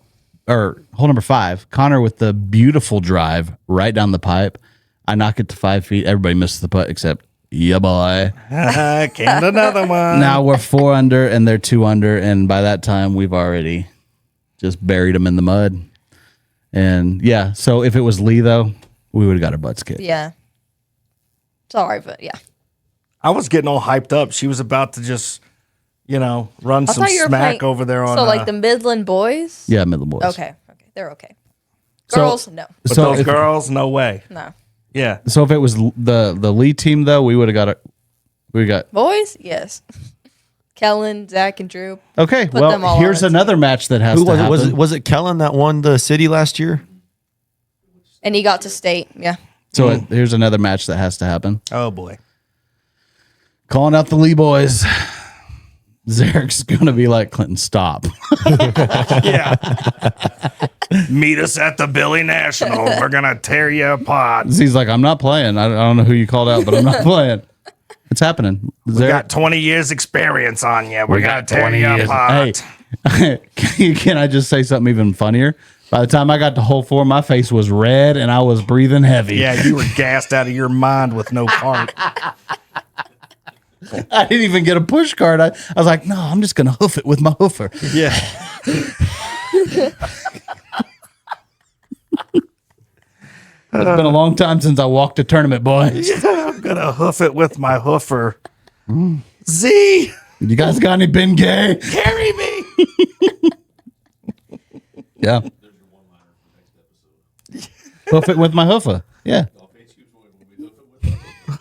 or hole number 5, Connor with the beautiful drive right down the pipe. I knock it to 5 feet. Everybody misses the putt except, yeah, boy. Canned another one. Now we're 4 under and they're 2 under. And by that time, we've already just buried them in the mud. And yeah, so if it was Lee, though, we would have got our butts kicked. Yeah. Sorry, but yeah. I was getting all hyped up. She was about to just, run I some thought you were smack playing- over there on. So like the Midland boys. Yeah, Midland boys. Okay. They're okay. So- Girls, no. but So those if- girls, no way. No. Yeah. So if it was the Lee team, though, we would have got it. We got Boys, yes. Kellen, Zach, and Drew. okay. Put them all Well, here's on a another match that has Who to was it? happen. Was it Kellen that won the city last year? And he got to state. Yeah. So here's another match that has to happen. Oh boy. Calling out the Lee boys. Zarek's gonna be like, Clinton, stop. Yeah. Meet us at the Billy National. We're gonna tear you apart. He's like, I'm not playing. I don't know who you called out, but I'm not playing. It's happening. We Zarek, got 20 years experience on you. We're gonna tear you Hey, apart. can I just say something even funnier? By the time I got to hole 4, my face was red and I was breathing heavy. Yeah, you were gassed out of your mind with no cart. I didn't even get a push card. I was like, no, I'm just gonna hoof it with my hoofer. Yeah. It's been a long time since I walked a tournament, boys. I'm gonna hoof it with my hoofer. Z, You guys got any been gay? carry me. Yeah. Hoof it with my hoofer. Yeah.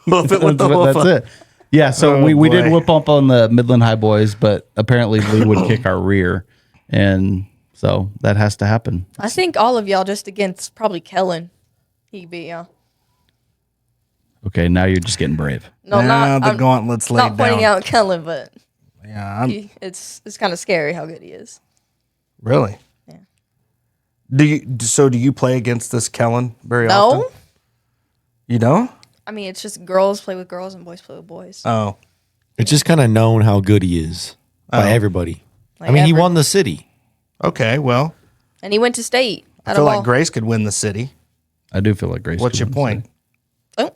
Hoof it with the That's hoofer. it. Yeah, so Oh, we did boy. whoop up on the Midland High boys, but apparently Lee would kick our rear. And so that has to happen. I think all of y'all just against probably Kellen. He beat y'all. Okay, now you're just getting brave. No, Now not the I'm gauntlet's laid not pointing down. out Kellen, but Yeah, it's kind of scary how good he is. really. Yeah. Do you play against this Kellen very often? No, You don't? I mean it's just girls play with girls and boys play with boys. Oh, It's just kind of known how good he is by everybody. Like I mean, he every- won the city. okay. Well, and he went to state. I feel like Grace could win the city. I do feel like Grace. What's your could point? Oh,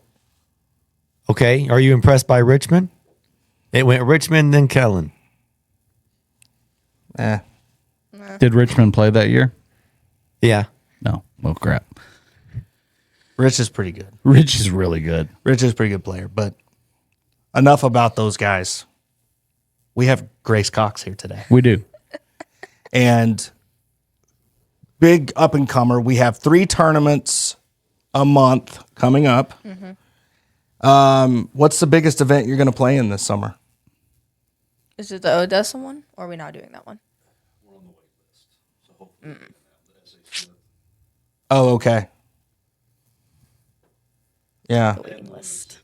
Okay. Are you impressed by Richmond? It went Richmond, then Kellen. say. Did Richmond play that year? Yeah. No. Oh, crap. Rich is pretty good. Rich is really good. Rich is a pretty good player, but enough about those guys. We have Grace Cox here today. We do. And big up and comer. We have 3 tournaments a month coming up. What's the biggest event you're going to play in this summer? is it the Odessa one, or are we not doing that one? Oh, okay. Yeah, The waiting list.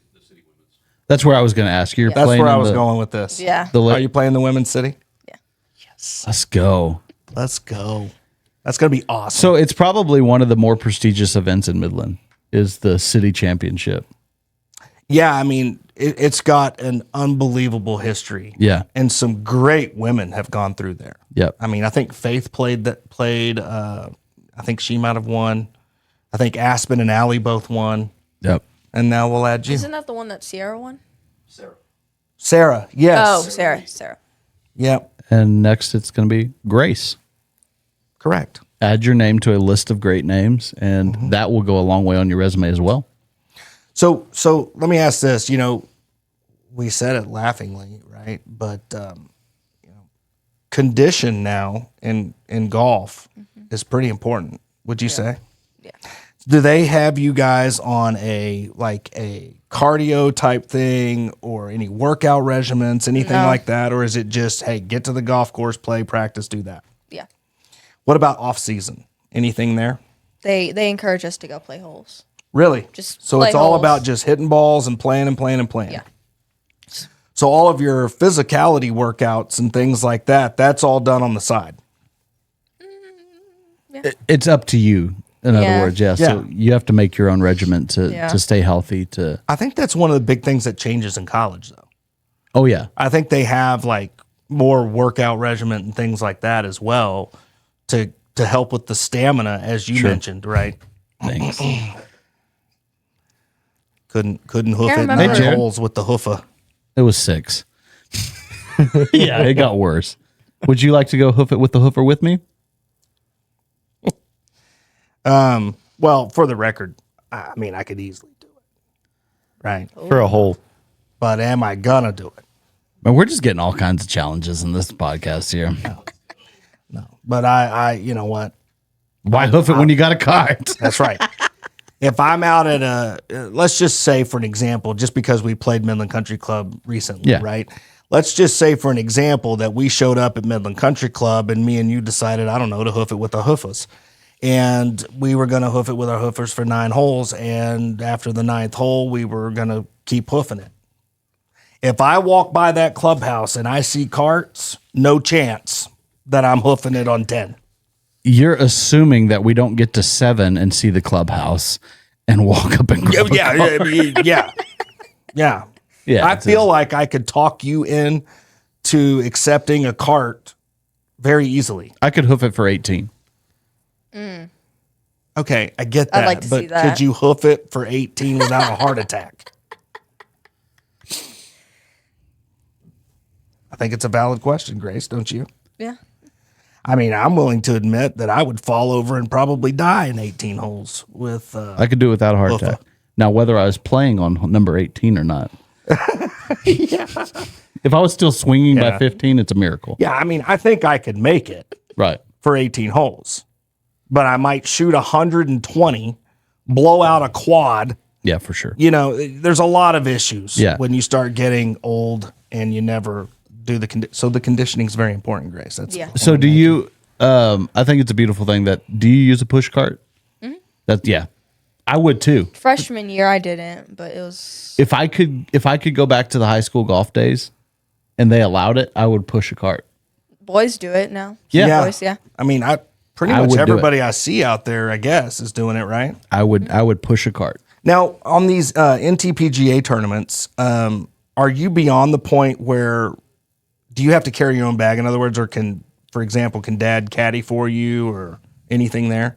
That's where I was going to ask you. You're that's playing where I in was the- going with this. Yeah. The Are you playing the Women's City? Let's go. Let's go. That's going to be awesome. So it's probably one of the more prestigious events in Midland is the city championship. Yeah, I mean, it's got an unbelievable history. Yeah. And some great women have gone through there. Yep. I mean, I think Faith played. I think she might have won. I think Aspen and Allie both won. Yep. And now we'll add you. Isn't that the one that Sierra won? Sarah, yes. Oh, Sarah. Yep, And next it's going to be Grace. correct. Add your name to a list of great names, and that will go a long way on your resume as well. So let me ask this. We said it laughingly, right? But condition now in golf is pretty important. Would you say? Yeah. Do they have you guys on a cardio type thing or any workout regimens, anything No. like that, or is it just hey, get to the golf course, play, practice, do that? Yeah. What about off season? Anything there? They encourage us to go play holes. Really? Just so play it's all holes. about just hitting balls and playing and playing and playing. Yeah. So all of your physicality workouts and things like that, that's all done on the side. It's up to you. In other Yeah. words, yeah. So you have to make your own regiment to stay healthy. I think that's one of the big things that changes in college, though. Oh yeah, I think they have like more workout regimen and things like that as well to help with the stamina, as you mentioned, right? thanks. Couldn't hoof Can't it remember. nine Hey, Jared. holes with the hoofa. It was 6. Yeah, it got worse. Would you like to go hoof it with the hoofer with me? Well, for the record, I mean, I could easily do it, right? For a hole. But am I gonna do it? Man, we're just getting all kinds of challenges in this podcast here. No. But I you know what? Why hoof it when you got a cart? That's right. If I'm out at let's just say for an example, just because we played Midland Country Club recently, Yeah. right? Let's just say for an example that we showed up at Midland Country Club and me and you decided, I don't know, to hoof it with the hoofers. And we were going to hoof it with our hoofers for 9 holes. And after the 9th hole, we were going to keep hoofing it. If I walk by that clubhouse and I see carts, no chance that I'm hoofing it on 10. You're assuming that we don't get to 7 and see the clubhouse and walk up and grab a cart. Yeah. Yeah, I it's feel like I could talk you in to accepting a cart very easily. I could hoof it for 18. Okay, I get that. I'd like to but see that. could you hoof it for 18 without a heart attack? I think it's a valid question, Grace, don't you? Yeah. I mean, I'm willing to admit that I would fall over and probably die in 18 holes with. I could do it without a heart hoof it. attack. Now, whether I was playing on number 18 or not. If I was still swinging by 15, it's a miracle. Yeah, I mean, I think I could make it Right. for 18 holes, but I might shoot 120, blow out a quad. Yeah, for sure. You know, there's a lot of issues Yeah. when you start getting old and you never do so the conditioning is very important, Grace. That's Yeah. So do you I think it's a beautiful thing do you use a push cart? Yeah. I would too. Freshman year, I didn't, but it was. If I could go back to the high school golf days and they allowed it, I would push a cart. Boys do it now. Yeah. Boys, yeah. I mean, pretty I much would do everybody I see out there, I guess, is doing it, right? I would push a cart. Now, on these NTPGA tournaments, are you beyond the point where do you have to carry your own bag? In other words, or for example, can Dad caddy for you or anything there?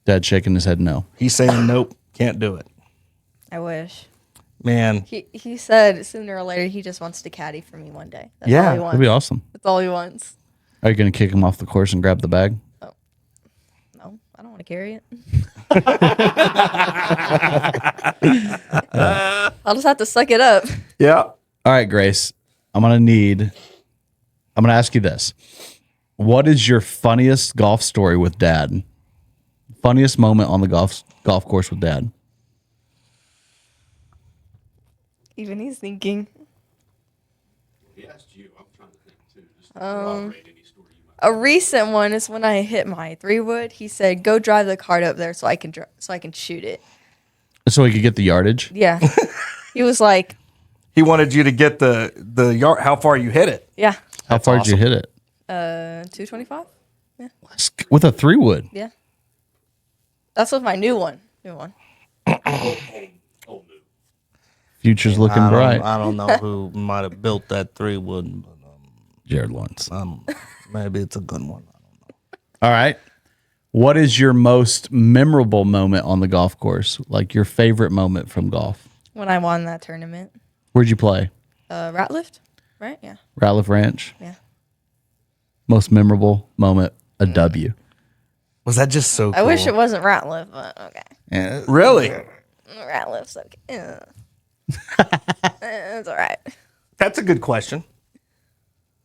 Dad shaking his head no. He's saying, nope, can't do it. I wish. Man, He said sooner or later he just wants to caddy for me one day. That's Yeah, all he that'd wants. That'd be awesome. That's all he wants. Are you going to kick him off the course and grab the bag? No, I don't want to carry it. I'll just have to suck it up. yeah. All right, Grace. I'm going to ask you this. What is your funniest golf story with Dad? Funniest moment on the golf course with Dad? Even he's thinking. He asked you. I'm trying to think too. Just to corroborate any story you might. A recent one is when I hit my 3-wood. He said, "Go drive the cart up there so I can shoot it." So he could get the yardage? Yeah. He was like, He wanted you to get the yard, how far you hit it. "Yeah, How far did you hit it? 225." With a 3-wood. Yeah. That's with my new one. New one. Old move. Future's looking bright. I don't know who might have built that 3-wood, but Jared Lawrence. maybe it's a good one. All right. What is your most memorable moment on the golf course? Like your favorite moment from golf? When I won that tournament. Where'd you play? Ratliff, right? Yeah. Ratliff Ranch? Yeah. Most memorable moment, a W. Was that just so cool? I wish it wasn't Ratliff, but okay. Really? Ratliff's okay. Yeah. It's all right. That's a good question.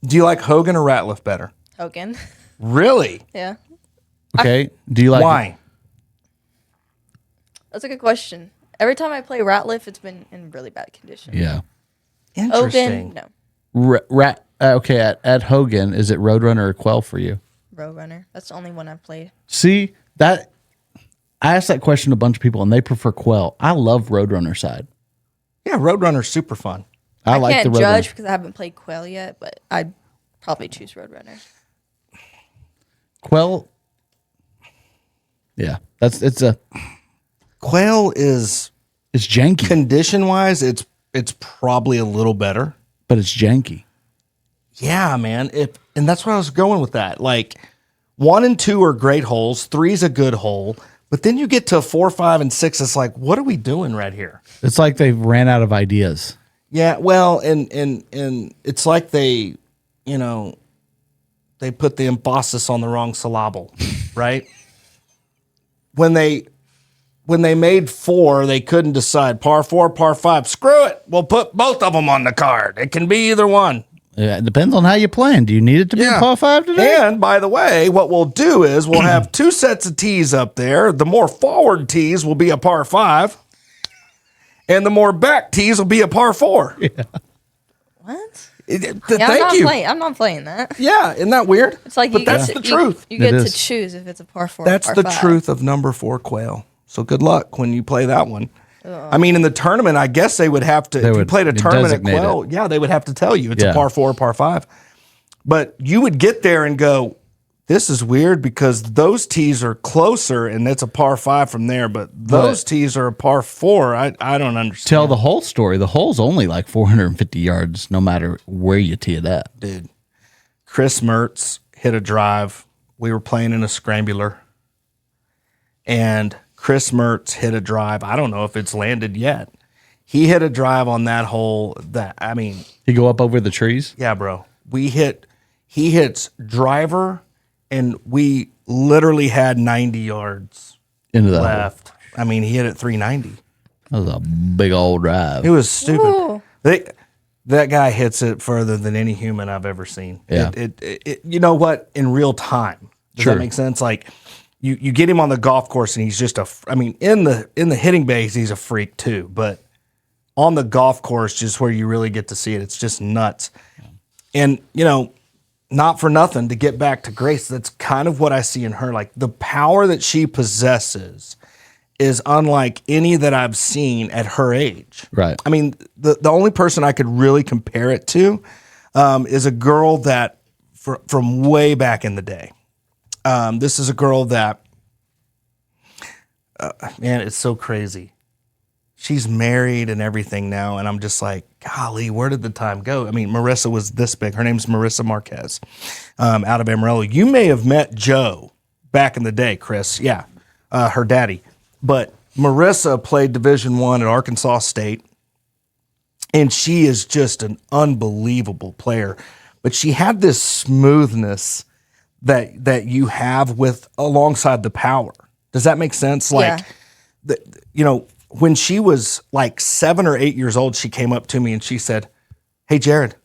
Do you like Hogan or Ratliff better? Hogan. Really? Yeah. Okay. Do you like Why? That's a good question. Every time I play Ratliff, it's been in really bad condition. Yeah. Interesting. Hogan, no. Okay, at Hogan, is it Roadrunner or Quell for you? Roadrunner. That's the only one I've played. See, I asked that question to a bunch of people and they prefer Quell. I love Roadrunner side. Yeah, Roadrunner's super fun. I like can't the Roadrunner. judge because I haven't played Quail yet, but I'd probably choose Roadrunner. Quell, Yeah. Quail is It's janky, condition wise, it's probably a little better. but it's janky. Yeah, man. And that's where I was going with that. Like 1 and 2 are great holes. 3's a good hole. But then you get to 4, 5, and 6. It's like, what are we doing right here? It's like they ran out of ideas. Yeah, well, and it's like they, they put the emphasis on the wrong syllable, right? When they made 4, they couldn't decide par 4, par 5. Screw it. We'll put both of them on the card. It can be either one. Yeah, it depends on how you plan. Do you need it to be a par 5 today? And by the way, what we'll do is we'll have 2 sets of tees up there. The more forward tees will be a par 5. And the more back tees will be a par 4. What? Thank you. I'm not playing that. Yeah, isn't that weird? It's like but that's the truth. You get It to is. choose if it's a par 4 That's or par the 5. truth of number 4 quail. So good luck when you play that one. I mean, in the tournament, I guess they would have to. If you would played a tournament at designate quail, yeah, they would have to tell you it's Yeah. a par 4 or par 5. But you would get there and go, this is weird because those tees are closer and it's a par 5 from there, but those tees are a par 4. I don't understand. Tell the whole story. The hole's only like 450 yards, no matter where you tee it at. Dude, Chris Mertz hit a drive. We were playing in a scrambler, and Chris Mertz hit a drive. I don't know if it's landed yet. He hit a drive on that hole that, I mean, You go up over the trees. yeah, bro. He hits driver, and we literally had 90 yards Into the hole. left. I mean, he hit it 390. That was a big old drive. It was stupid. Ooh. That guy hits it further than any human I've ever seen. Yeah. You know what? In real time. Does Sure. that make sense? Like you get him on the golf course and he's just in the hitting base, he's a freak too. But on the golf course, just where you really get to see it, it's just nuts. And, not for nothing, to get back to Grace, that's kind of what I see in her. Like the power that she possesses is unlike any that I've seen at her age. Right. I mean, the only person I could really compare it to is a girl that from way back in the day. This is a girl that, man, it's so crazy. She's married and everything now, and I'm just like, golly, where did the time go? I mean, Marissa was this big. Her name's Marissa Marquez, out of Amarillo. You may have met Joe back in the day, Chris. Yeah, her daddy. But Marissa played Division I at Arkansas State, and she is just an unbelievable player. But she had this smoothness that you have with alongside the power. Does that make sense? Like, when she was like 7 or 8 years old, she came up to me and she said, "Hey, Jared,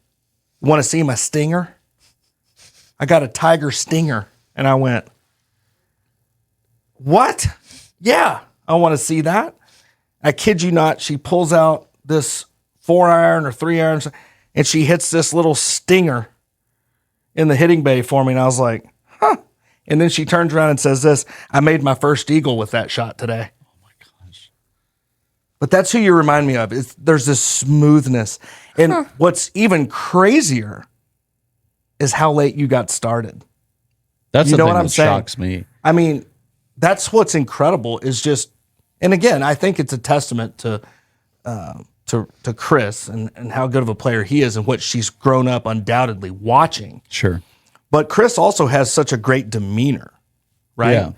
want to see my stinger? I got a tiger stinger." And I went, "What? Yeah, I want to see that." I kid you not, she pulls out this 4-iron or 3-iron and she hits this little stinger in the hitting bay for me. And I was like, huh. And then she turns around and says this, "I made my first eagle with that shot today." But that's who you remind me of. There's this smoothness. And what's even crazier is how late you got started. That's You the know thing what I'm that saying? shocks me. I mean, that's what's incredible is just, and again, I think it's a testament to Chris and how good of a player he is and what she's grown up undoubtedly watching. Sure. But Chris also has such a great demeanor, right?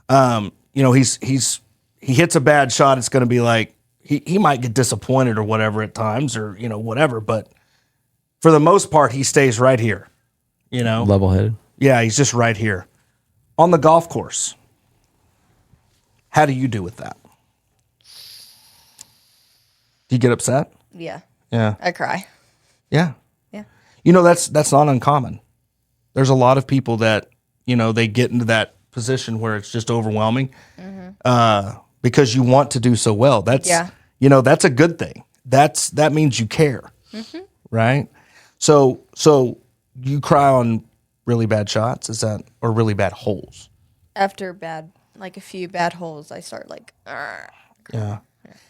Yeah. He hits a bad shot. It's going to be like, he might get disappointed or whatever at times or, whatever. But for the most part, he stays right here, Level headed. Yeah, he's just right here. On the golf course, how do you do with that? Do you get upset? Yeah. Yeah. I cry. Yeah. Yeah. That's not uncommon. There's a lot of people that, they get into that position where it's just overwhelming because you want to do so well. That's, that's a good thing. That means you care, right? So you cry on really bad shots, or really bad holes? After a few bad holes, I start like, "Argh." Yeah.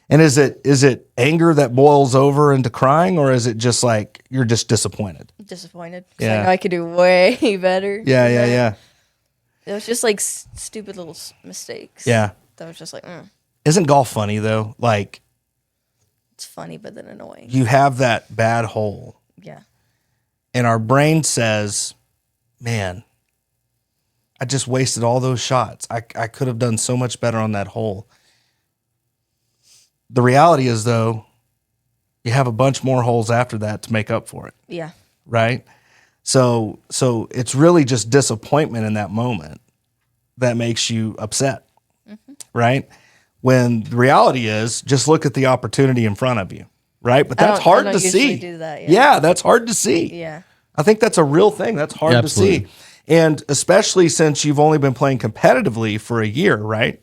And is it anger that boils over into crying, or is it just like you're just disappointed? Disappointed. 'Cause Yeah. I know I could do way better. Yeah. It was just like stupid little mistakes. Yeah. That was just like, Isn't golf funny though? Like it's funny, but then annoying. you have that bad hole, Yeah. and our brain says, "Man, I just wasted all those shots. I could have done so much better on that hole." The reality is, though, you have a bunch more holes after that to make up for it, Yeah. right? So it's really just disappointment in that moment that makes you upset, right? When the reality is, just look at the opportunity in front of you, right? But that's I hard don't to usually see. do that, yeah, that's hard to see. Yeah. I think that's a real thing. That's hard Absolutely. to see. And especially since you've only been playing competitively for a year, right?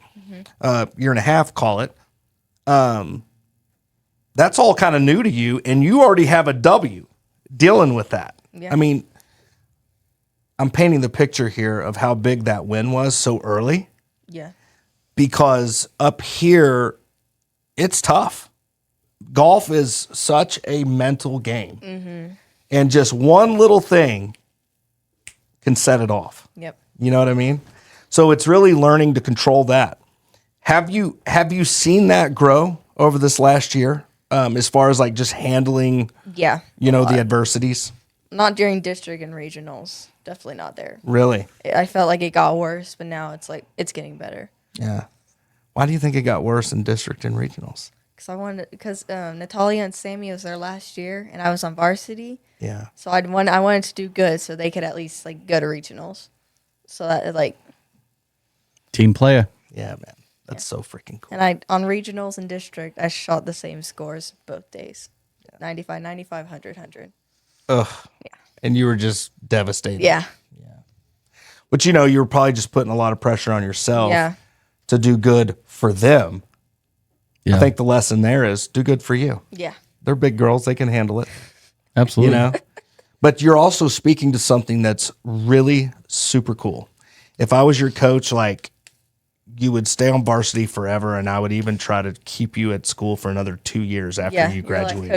Year and a half, call it. That's all kind of new to you, and you already have a W dealing with that. Yeah. I mean, I'm painting the picture here of how big that win was so early, Yeah. because up here, it's tough. Golf is such a mental game. And just one little thing can set it off. Yep. You know what I mean? So it's really learning to control that. Have you seen that grow over this last year, as far as like just handling, Yeah. the adversities? Not during district and regionals. Definitely not there. Really? I felt like it got worse, but now it's like it's getting better. Yeah. Why do you think it got worse in district and regionals? Because Natalia and Sammy was there last year, and I was on varsity. Yeah. So I wanted to do good, so they could at least like go to regionals. So that like, Team player. Yeah, man. That's so freaking cool. and I on regionals and district, I shot the same scores both days, 95, 95, 100, 100. Ugh. And you were just devastated. Yeah. But you were probably just putting a lot of pressure on yourself Yeah. to do good for them. Yeah. I think the lesson there is do good for you. Yeah. They're big girls, they can handle it, Absolutely. But you're also speaking to something that's really super cool. If I was your coach, like, you would stay on varsity forever, and I would even try to keep you at school for another 2 years after Yeah. you You're like graduated.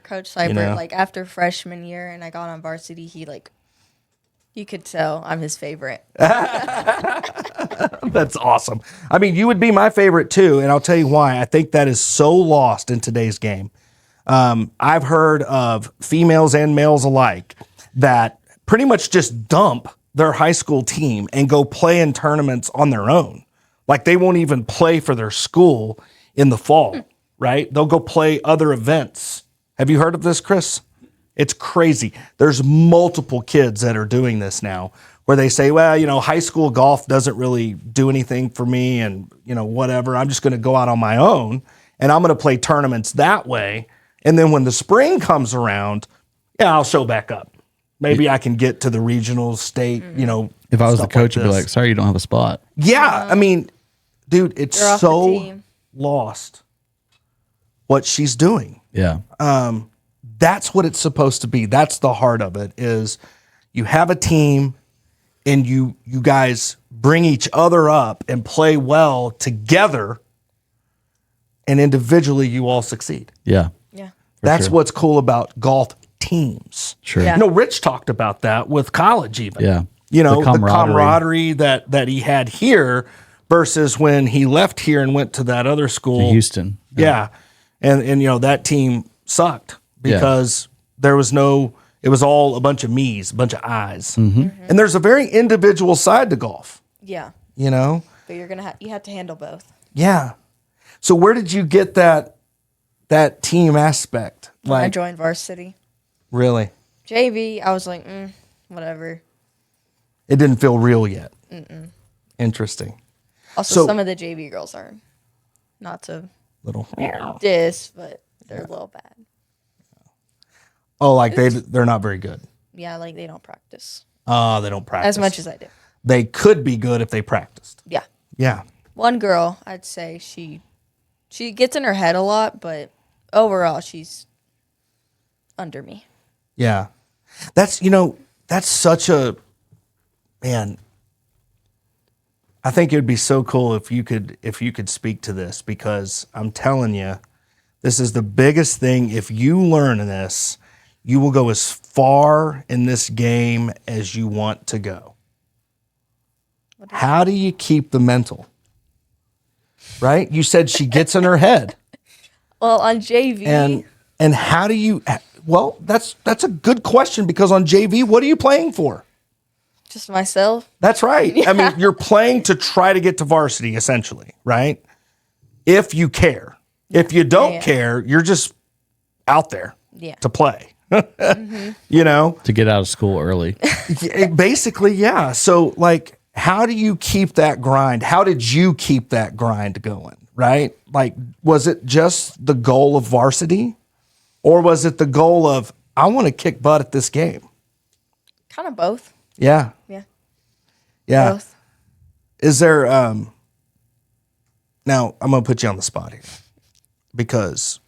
Coach Seibert, know? like after freshman year, and I got on varsity, he like, you could tell I'm his favorite. That's awesome. I mean, you would be my favorite too, and I'll tell you why. I think that is so lost in today's game. I've heard of females and males alike that pretty much just dump their high school team and go play in tournaments on their own. Like they won't even play for their school in the fall, right? They'll go play other events. Have you heard of this, Chris? It's crazy. There's multiple kids that are doing this now where they say, well, high school golf doesn't really do anything for me and, whatever. I'm just going to go out on my own and I'm going to play tournaments that way. And then when the spring comes around, I'll show back up. Maybe I can get to the regional state, If I was the stuff coach, I'd be this. like, sorry, you don't have a spot. Yeah, I mean, dude, it's You're off the so team. lost what she's doing. Yeah. That's what it's supposed to be. That's the heart of it is you have a team and you guys bring each other up and play well together and individually you all succeed. Yeah. Yeah. That's sure. what's cool about golf teams. Sure. Yeah. Rich talked about that with college even. Yeah. The camaraderie. camaraderie that he had here versus when he left here and went to that other school. Houston. Yeah. And that team sucked because there was it was all a bunch of me's, a bunch of I's. And there's a very individual side to golf, Yeah. But you have to handle both. Yeah. So where did you get that team aspect? When I joined varsity. Really? JV, I was like, whatever. It didn't feel real yet. Interesting. Also, So- some of the JV girls are not to Little. diss, but they're a little bad. Oh, like they're not very good. Yeah, like they don't practice Oh, they don't practice as much as I do. they could be good if they practiced. Yeah. Yeah. One girl, I'd say she gets in her head a lot, but overall she's under me. Yeah. That's such a man. I think it would be so cool if you could speak to this because I'm telling you, this is the biggest thing. If you learn this, you will go as far in this game as you want to go. How do you keep the mental? Right? You said she gets in her head. Well, on JV, And how do you? Well, that's a good question because on JV, what are you playing for? just myself. That's right. I mean, you're playing to try to get to varsity, essentially, right? If you care. If you don't Yeah. care, you're just out there Yeah. to play. You know, To get out of school early. basically, yeah. So, like, how do you keep that grind? How did you keep that grind going? Right? Like, was it just the goal of varsity, or was it the goal of I want to kick butt at this game? Kind of both. Yeah. Yeah. Yeah. Both. Is there now I'm gonna put you on the spot here because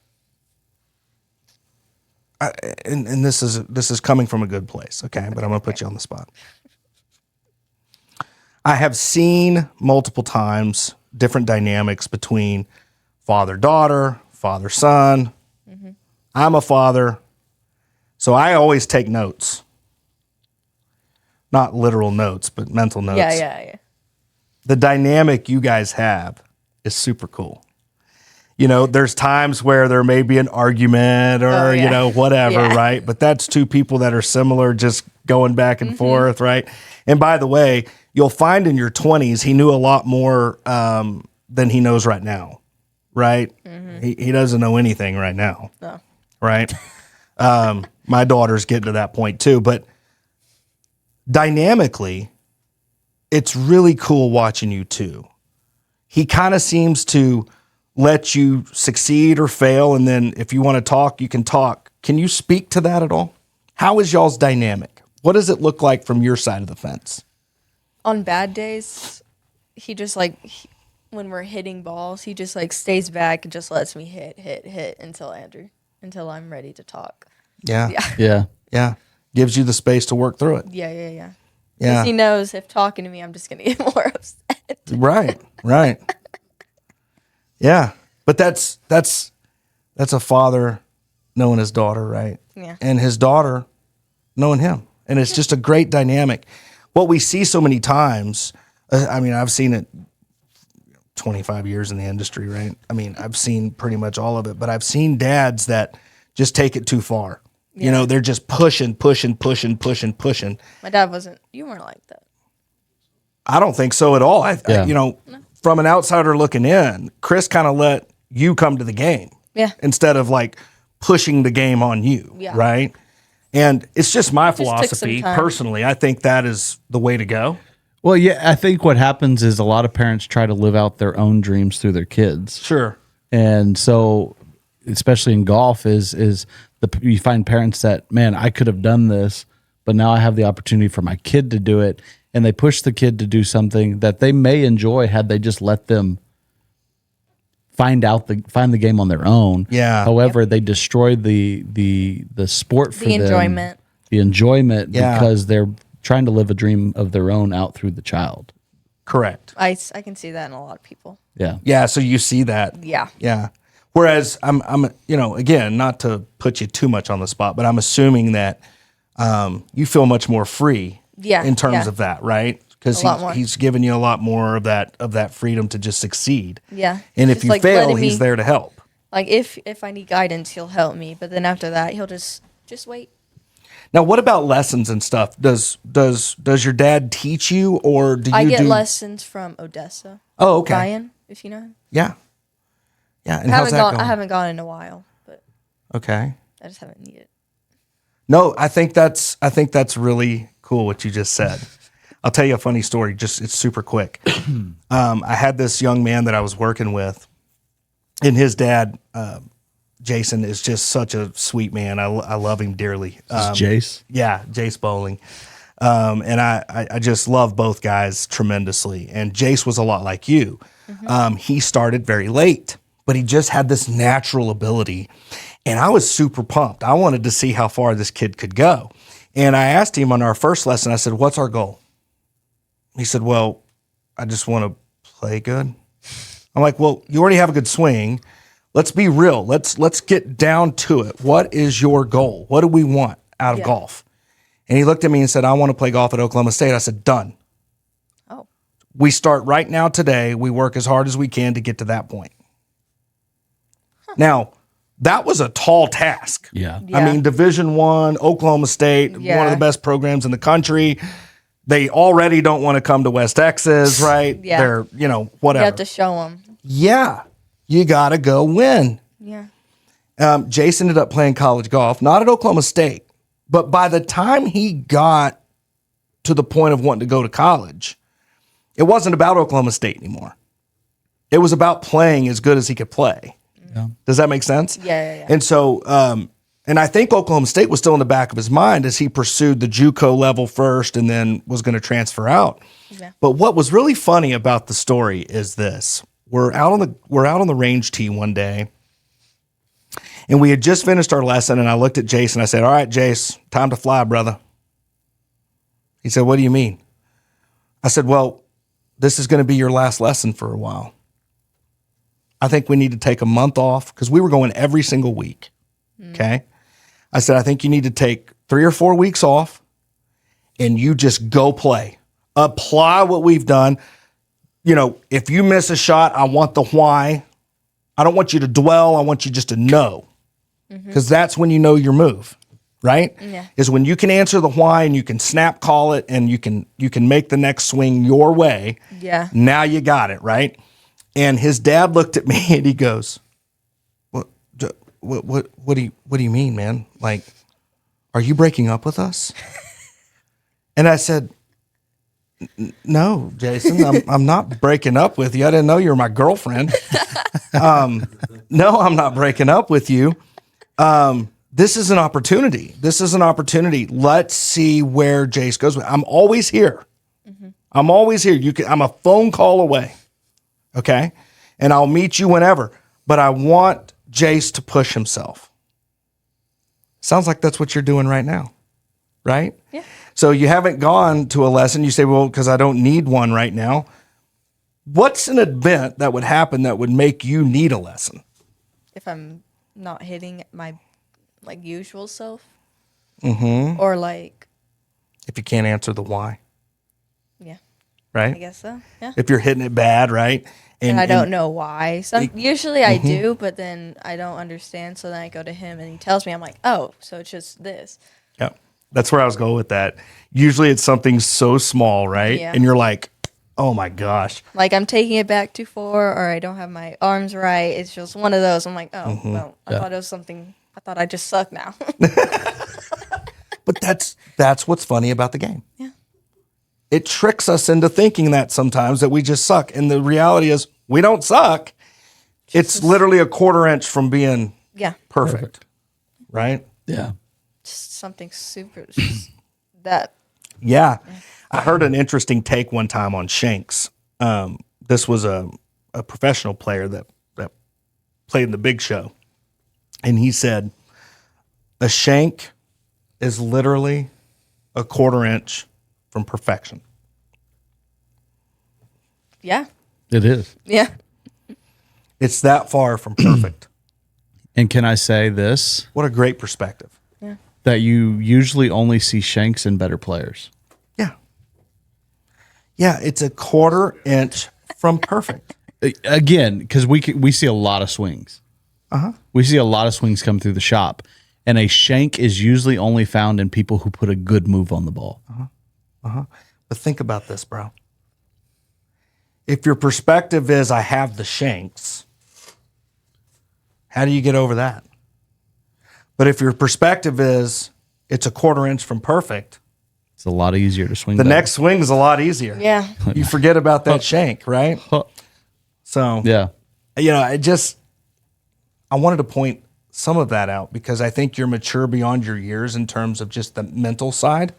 and this is coming from a good place, okay? But I'm gonna put you on the spot. I have seen multiple times different dynamics between father-daughter, father-son. I'm a father, so I always take notes. Not literal notes, but mental notes. Yeah. The dynamic you guys have is super cool. You know, there's times where there may be an argument or, yeah. you know, whatever, Yeah. right? But that's two people that are similar, just going back and forth, right? And by the way, you'll find in your 20s, he knew a lot more than he knows right now, right? He doesn't know anything right now, No. right? My daughter's getting to that point too. But dynamically, it's really cool watching you two. He kind of seems to let you succeed or fail, and then if you want to talk, you can talk. Can you speak to that at all? How is y'all's dynamic? What does it look like from your side of the fence? On bad days, he just when we're hitting balls, he just like stays back and just lets me hit until I'm ready to talk. Yeah. Yeah. Yeah. Gives you the space to work through it. Yeah. Yeah. Because he knows if talking to me, I'm just gonna get more upset. Right. Yeah. But that's a father knowing his daughter, right? Yeah. And his daughter knowing him. And it's just a great dynamic. What we see so many times, I mean, I've seen it 25 years in the industry, right? I mean, I've seen pretty much all of it, but I've seen dads that just take it too far. You Yeah. know, they're just pushing. My dad you weren't like that. I don't think so at all. Yeah. You know, from an outsider looking in, Chris kind of let you come to the game. Yeah. Instead of like pushing the game on you. Yeah. Right. And it's just my took some philosophy time. personally. I think that is the way to go. Well, yeah, I think what happens is a lot of parents try to live out their own dreams through their kids. Sure. And so, especially in golf, you find parents that, man, I could have done this, but now I have the opportunity for my kid to do it, and they push the kid to do something that they may enjoy had they just let them find the game on their own. Yeah. However, they destroy the sport for The them, enjoyment. the enjoyment, Yeah. because they're trying to live a dream of their own out through the child. Correct. I can see that in a lot of people. Yeah. Yeah. So you see that. Yeah. Yeah. Whereas I'm, you know, again, not to put you too much on the spot, but I'm assuming that you feel much more free. Yeah, In terms yeah. of that, right? Because A lot more. he's given you a lot more of that freedom to just succeed. Yeah. And if Just, you like, fail, letting he's me- there to help. Like if I need guidance, he'll help me. But then after that, he'll just wait. Now, what about lessons and stuff? Does your dad teach you, or do you? I get do... lessons from Odessa. Oh, okay. Ryan, if you know him. Yeah. Yeah. And how's that going? I haven't gone in a while, but Okay. I just haven't needed. No, I think that's really cool what you just said. I'll tell you a funny story. It's super quick. I had this young man that I was working with, and his dad, Jason, is just such a sweet man. I love him dearly. Jace. Yeah, Jace Bowling. And I just love both guys tremendously. And Jace was a lot like you. He started very late, but he just had this natural ability. And I was super pumped. I wanted to see how far this kid could go. And I asked him on our first lesson, I said, "What's our goal?" He said, "Well, I just want to play good." I'm like, "Well, you already have a good swing. Let's be real. Let's get down to it. What is your goal? What do we want out of golf?" And he looked at me and said, "I want to play golf at Oklahoma State." I said, "Done." Oh. We start right now today. We work as hard as we can to get to that point. Now, that was a tall task. Yeah. I mean, Division I, Oklahoma State, one of the best programs in the country. They already don't want to come to West Texas, right? Yeah. They're, whatever. You have to show them. Yeah. You got to go win. Yeah. Jace ended up playing college golf, not at Oklahoma State, but by the time he got to the point of wanting to go to college, it wasn't about Oklahoma State anymore. It was about playing as good as he could play. Yeah. Does that make sense? Yeah. And so, and I think Oklahoma State was still in the back of his mind as he pursued the JUCO level first and then was going to transfer out. Yeah. But what was really funny about the story is this. We're out on the range tee one day, and we had just finished our lesson, and I looked at Jace and I said, "All right, Jace, time to fly, brother." He said, "What do you mean?" I said, "Well, this is going to be your last lesson for a while. I think we need to take a month off," because we were going every single week. Okay. I said, "I think you need to take 3 or 4 weeks off and you just go play. Apply what we've done. If you miss a shot, I want the why. I don't want you to dwell. I want you just to know, because that's when you know your move, right? Yeah. Is when you can answer the why and you can snap call it and you can make the next swing your way. Yeah. Now you got it, right?" And his dad looked at me and he goes, What do you mean, man? Like, are you breaking up with us?" And I said, "No, Jason, I'm not breaking up with you. I didn't know you were my girlfriend. No, I'm not breaking up with you. This is an opportunity. Let's see where Jace goes. I'm always here. I'm always here. I'm a phone call away. Okay. And I'll meet you whenever, but I want Jace to push himself." Sounds like that's what you're doing right now, right? Yeah. So you haven't gone to a lesson. You say, "Well, because I don't need one right now." What's an event that would happen that would make you need a lesson? If I'm not hitting my usual self, or If you can't answer the why, yeah, right? I guess so. Yeah. If you're hitting it bad, right? And I don't know why. Usually I do, but then I don't understand. So then I go to him and he tells me. I'm like, "Oh, so it's just this." Yeah, that's where I was going with that. Usually it's something so small, right? Yeah. And you're like, "Oh my gosh." Like I'm taking it back too far, or I don't have my arms right. It's just one of those. I'm like, "Oh, well, I thought it was something. I thought I just suck now." But that's what's funny about the game. Yeah. It tricks us into thinking that sometimes that we just suck. And the reality is we don't suck. It's literally a quarter inch from being Yeah. perfect. Right? Yeah. Just something super. Just that. Yeah. I heard an interesting take one time on shanks. This was a professional player that played in the big show. And he said, a shank is literally a quarter inch from perfection. Yeah. It is. Yeah. It's that far from perfect. And can I say this? What a great perspective. Yeah. That you usually only see shanks in better players. Yeah. Yeah, it's a quarter inch from perfect. Again, because we see a lot of swings. We see a lot of swings come through the shop. And a shank is usually only found in people who put a good move on the ball. But think about this, bro. If your perspective is, I have the shanks, how do you get over that? But if your perspective is, it's a quarter inch from perfect, It's a lot easier to swing. the better. next swing is a lot easier. Yeah. You forget about that shank, right? So, Yeah. I wanted to point some of that out because I think you're mature beyond your years in terms of just the mental side.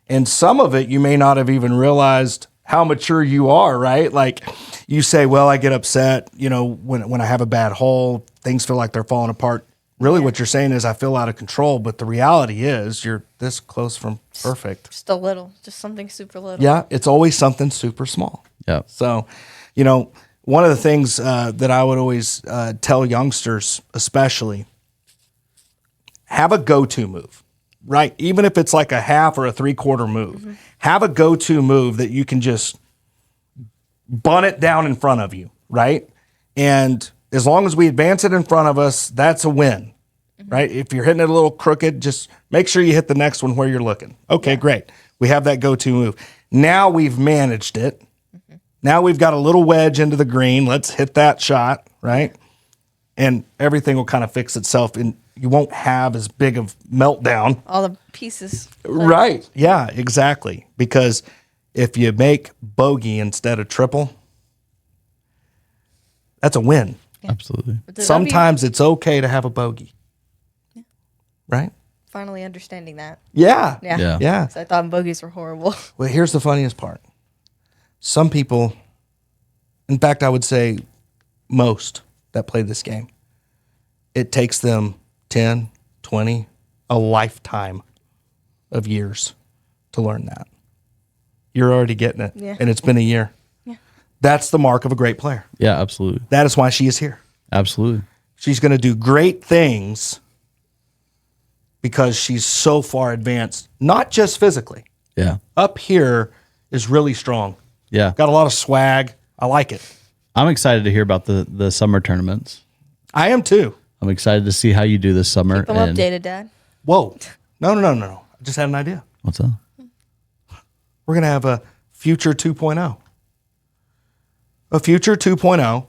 And some of it you may not have even realized how mature you are, right? Like you say, well, I get upset, when I have a bad hole, things feel like they're falling apart. Really what you're saying is I feel out of control, but the reality is you're this close from perfect. Just a little. Just something super little. Yeah, it's always something super small. Yeah. So, one of the things that I would always tell youngsters, especially, have a go-to move, right? Even if it's like a half or a three-quarter move, have a go-to move that you can just bunt it down in front of you, right? And as long as we advance it in front of us, that's a win, right? If you're hitting it a little crooked, just make sure you hit the next one where you're looking. Okay, great. We have that go-to move. Now we've managed it. Now we've got a little wedge into the green. Let's hit that shot, right? And everything will kind of fix itself, and you won't have as big of meltdown. All the pieces. Right. Yeah, exactly. Because if you make bogey instead of triple, that's a win. Absolutely. But Sometimes it's okay to have a bogey. Right? finally understanding that. Yeah. Yeah. Yeah. So I thought bogeys were horrible. Well, here's the funniest part. Some people, in fact, I would say most that play this game, it takes them 10, 20, a lifetime of years to learn that. You're already getting it. Yeah. And it's been a year. Yeah. That's the mark of a great player. Yeah, absolutely. That is why she is here. Absolutely. She's going to do great things because she's so far advanced, not just physically. Yeah. Up here is really strong. Yeah. Got a lot of swag. I like it. I'm excited to hear about the summer tournaments. I am too. I'm excited to see how you do this summer. Keep them updated, Dad. Whoa. No. I just had an idea. What's up? We're going to have a future 2.0. A future 2.0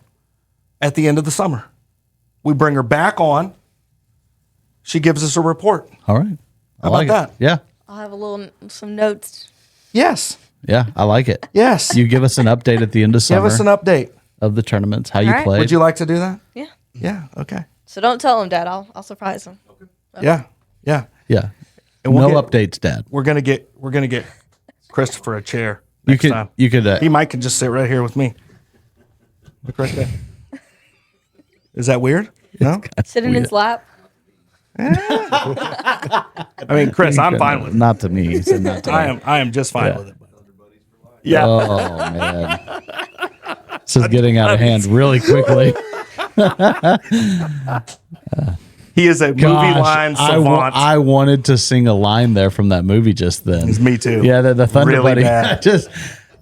at the end of the summer. We bring her back on. She gives us a report. All right. I How like about it. Yeah. I'll have some notes. Yes. Yeah. I like it. Yes. You give us an update at the end of summer Give us an update. of the tournaments, how you right. played. Would you like to do that? Yeah. Yeah. Okay. So don't tell him, Dad. I'll surprise him. Yeah. Yeah. Yeah. And we'll No get- updates, Dad. We're gonna get Christopher a chair You next could time. you could He might can just sit right here with me. Look right there. Is that weird? No. Sit in his lap. I mean, Chris, I'm fine with it. not to me. He said not to me. I am just fine Yeah. with it. Yeah. Oh man. This is getting out of hand really quickly. He is a movie line savant. I wanted to sing a line there from that movie just then. It's me too. Yeah, the Thunder Really Buddy. bad.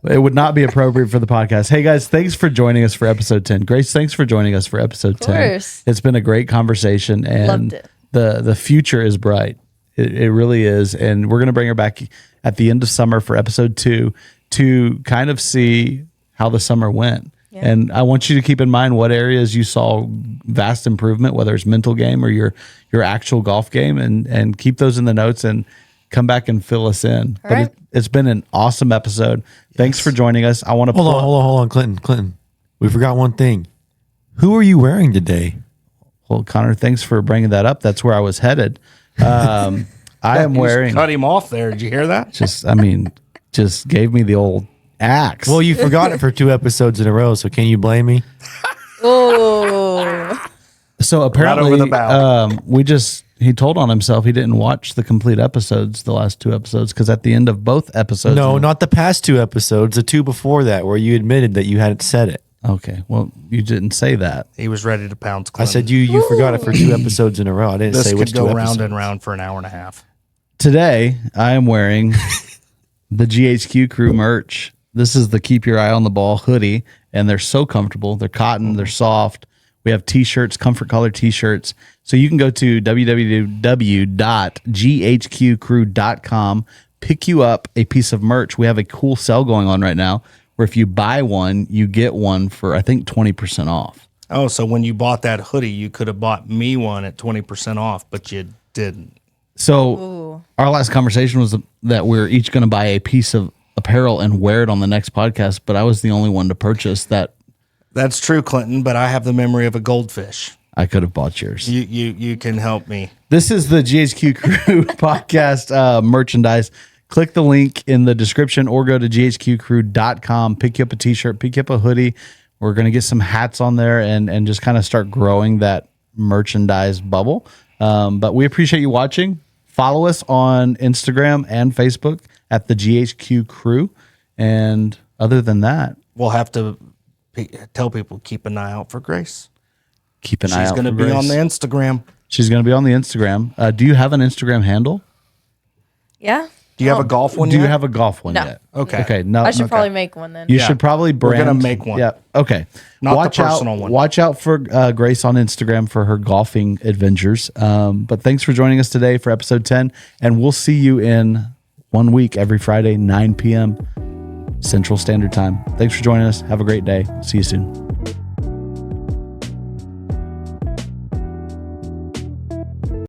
It would not be appropriate for the podcast. Hey guys, thanks for joining us for episode 10. Grace, thanks for joining us for episode 10. course. It's been a great conversation and Loved it. the future is bright. It really is. And we're going to bring her back at the end of summer for episode 2 to kind of see how the summer went. Yeah. And I want you to keep in mind what areas you saw vast improvement, whether it's mental game or your actual golf game, and keep those in the notes and come back and fill us in. All right. It's been an awesome episode. Thanks for joining us. I want to Hold on, Clinton. We forgot one thing. Who are you wearing today? Well, Connor, thanks for bringing that up. That's where I was headed. I am wearing Cut him off there. Did you hear that? just gave me the old axe. Well, you forgot it for 2 episodes in a row, so can you blame me? Oh. So apparently, over the bow. he told on himself he didn't watch the complete episodes, the last 2 episodes, because at the end of both episodes, No, not the past 2 episodes, the 2 before that, where you admitted that you hadn't said it. Okay, well, you didn't say that. He was ready to pounce I Clinton. said you forgot it for 2 episodes in a row. I didn't this say which could go 2 round episodes. and round for an hour and a half. Today, I am wearing the GHQ crew merch. This is the Keep Your Eye on the Ball hoodie, and they're so comfortable. They're cotton, they're soft. We have t-shirts, comfort color t-shirts. So you can go to www.ghqcrew.com, pick you up a piece of merch. We have a cool sale going on right now where if you buy one, you get one for, I think, 20% off. Oh, so when you bought that hoodie, you could have bought me one at 20% off, but you didn't. So our last conversation was that we're each going to buy a piece of apparel and wear it on the next podcast, but I was the only one to purchase that. That's true, Clinton, but I have the memory of a goldfish. I could have bought yours. You can help me. This is the GHQ Crew podcast merchandise. Click the link in the description or go to ghqcrew.com. Pick you up a t-shirt, pick you up a hoodie. We're going to get some hats on there and just kind of start growing that merchandise bubble. But we appreciate you watching. Follow us on Instagram and Facebook at the GHQ Crew. And other than that, We'll have to tell people, keep an eye out for Grace. keep an eye She's out going to for be Grace. on the Instagram. She's going to be on the Instagram. Do you have an Instagram handle? Yeah. Do you have a golf one Do yet? you have a golf one No. yet? Okay. Okay. No. I should Okay. probably make one then. You Yeah. should probably brand. gonna make one. Yeah. Okay. Not the watch personal out, one. Watch out for Grace on Instagram for her golfing adventures. But thanks for joining us today for episode 10, and we'll see you in 1 week every Friday, 9 p.m. Central Standard Time. Thanks for joining us. Have a great day. See you soon.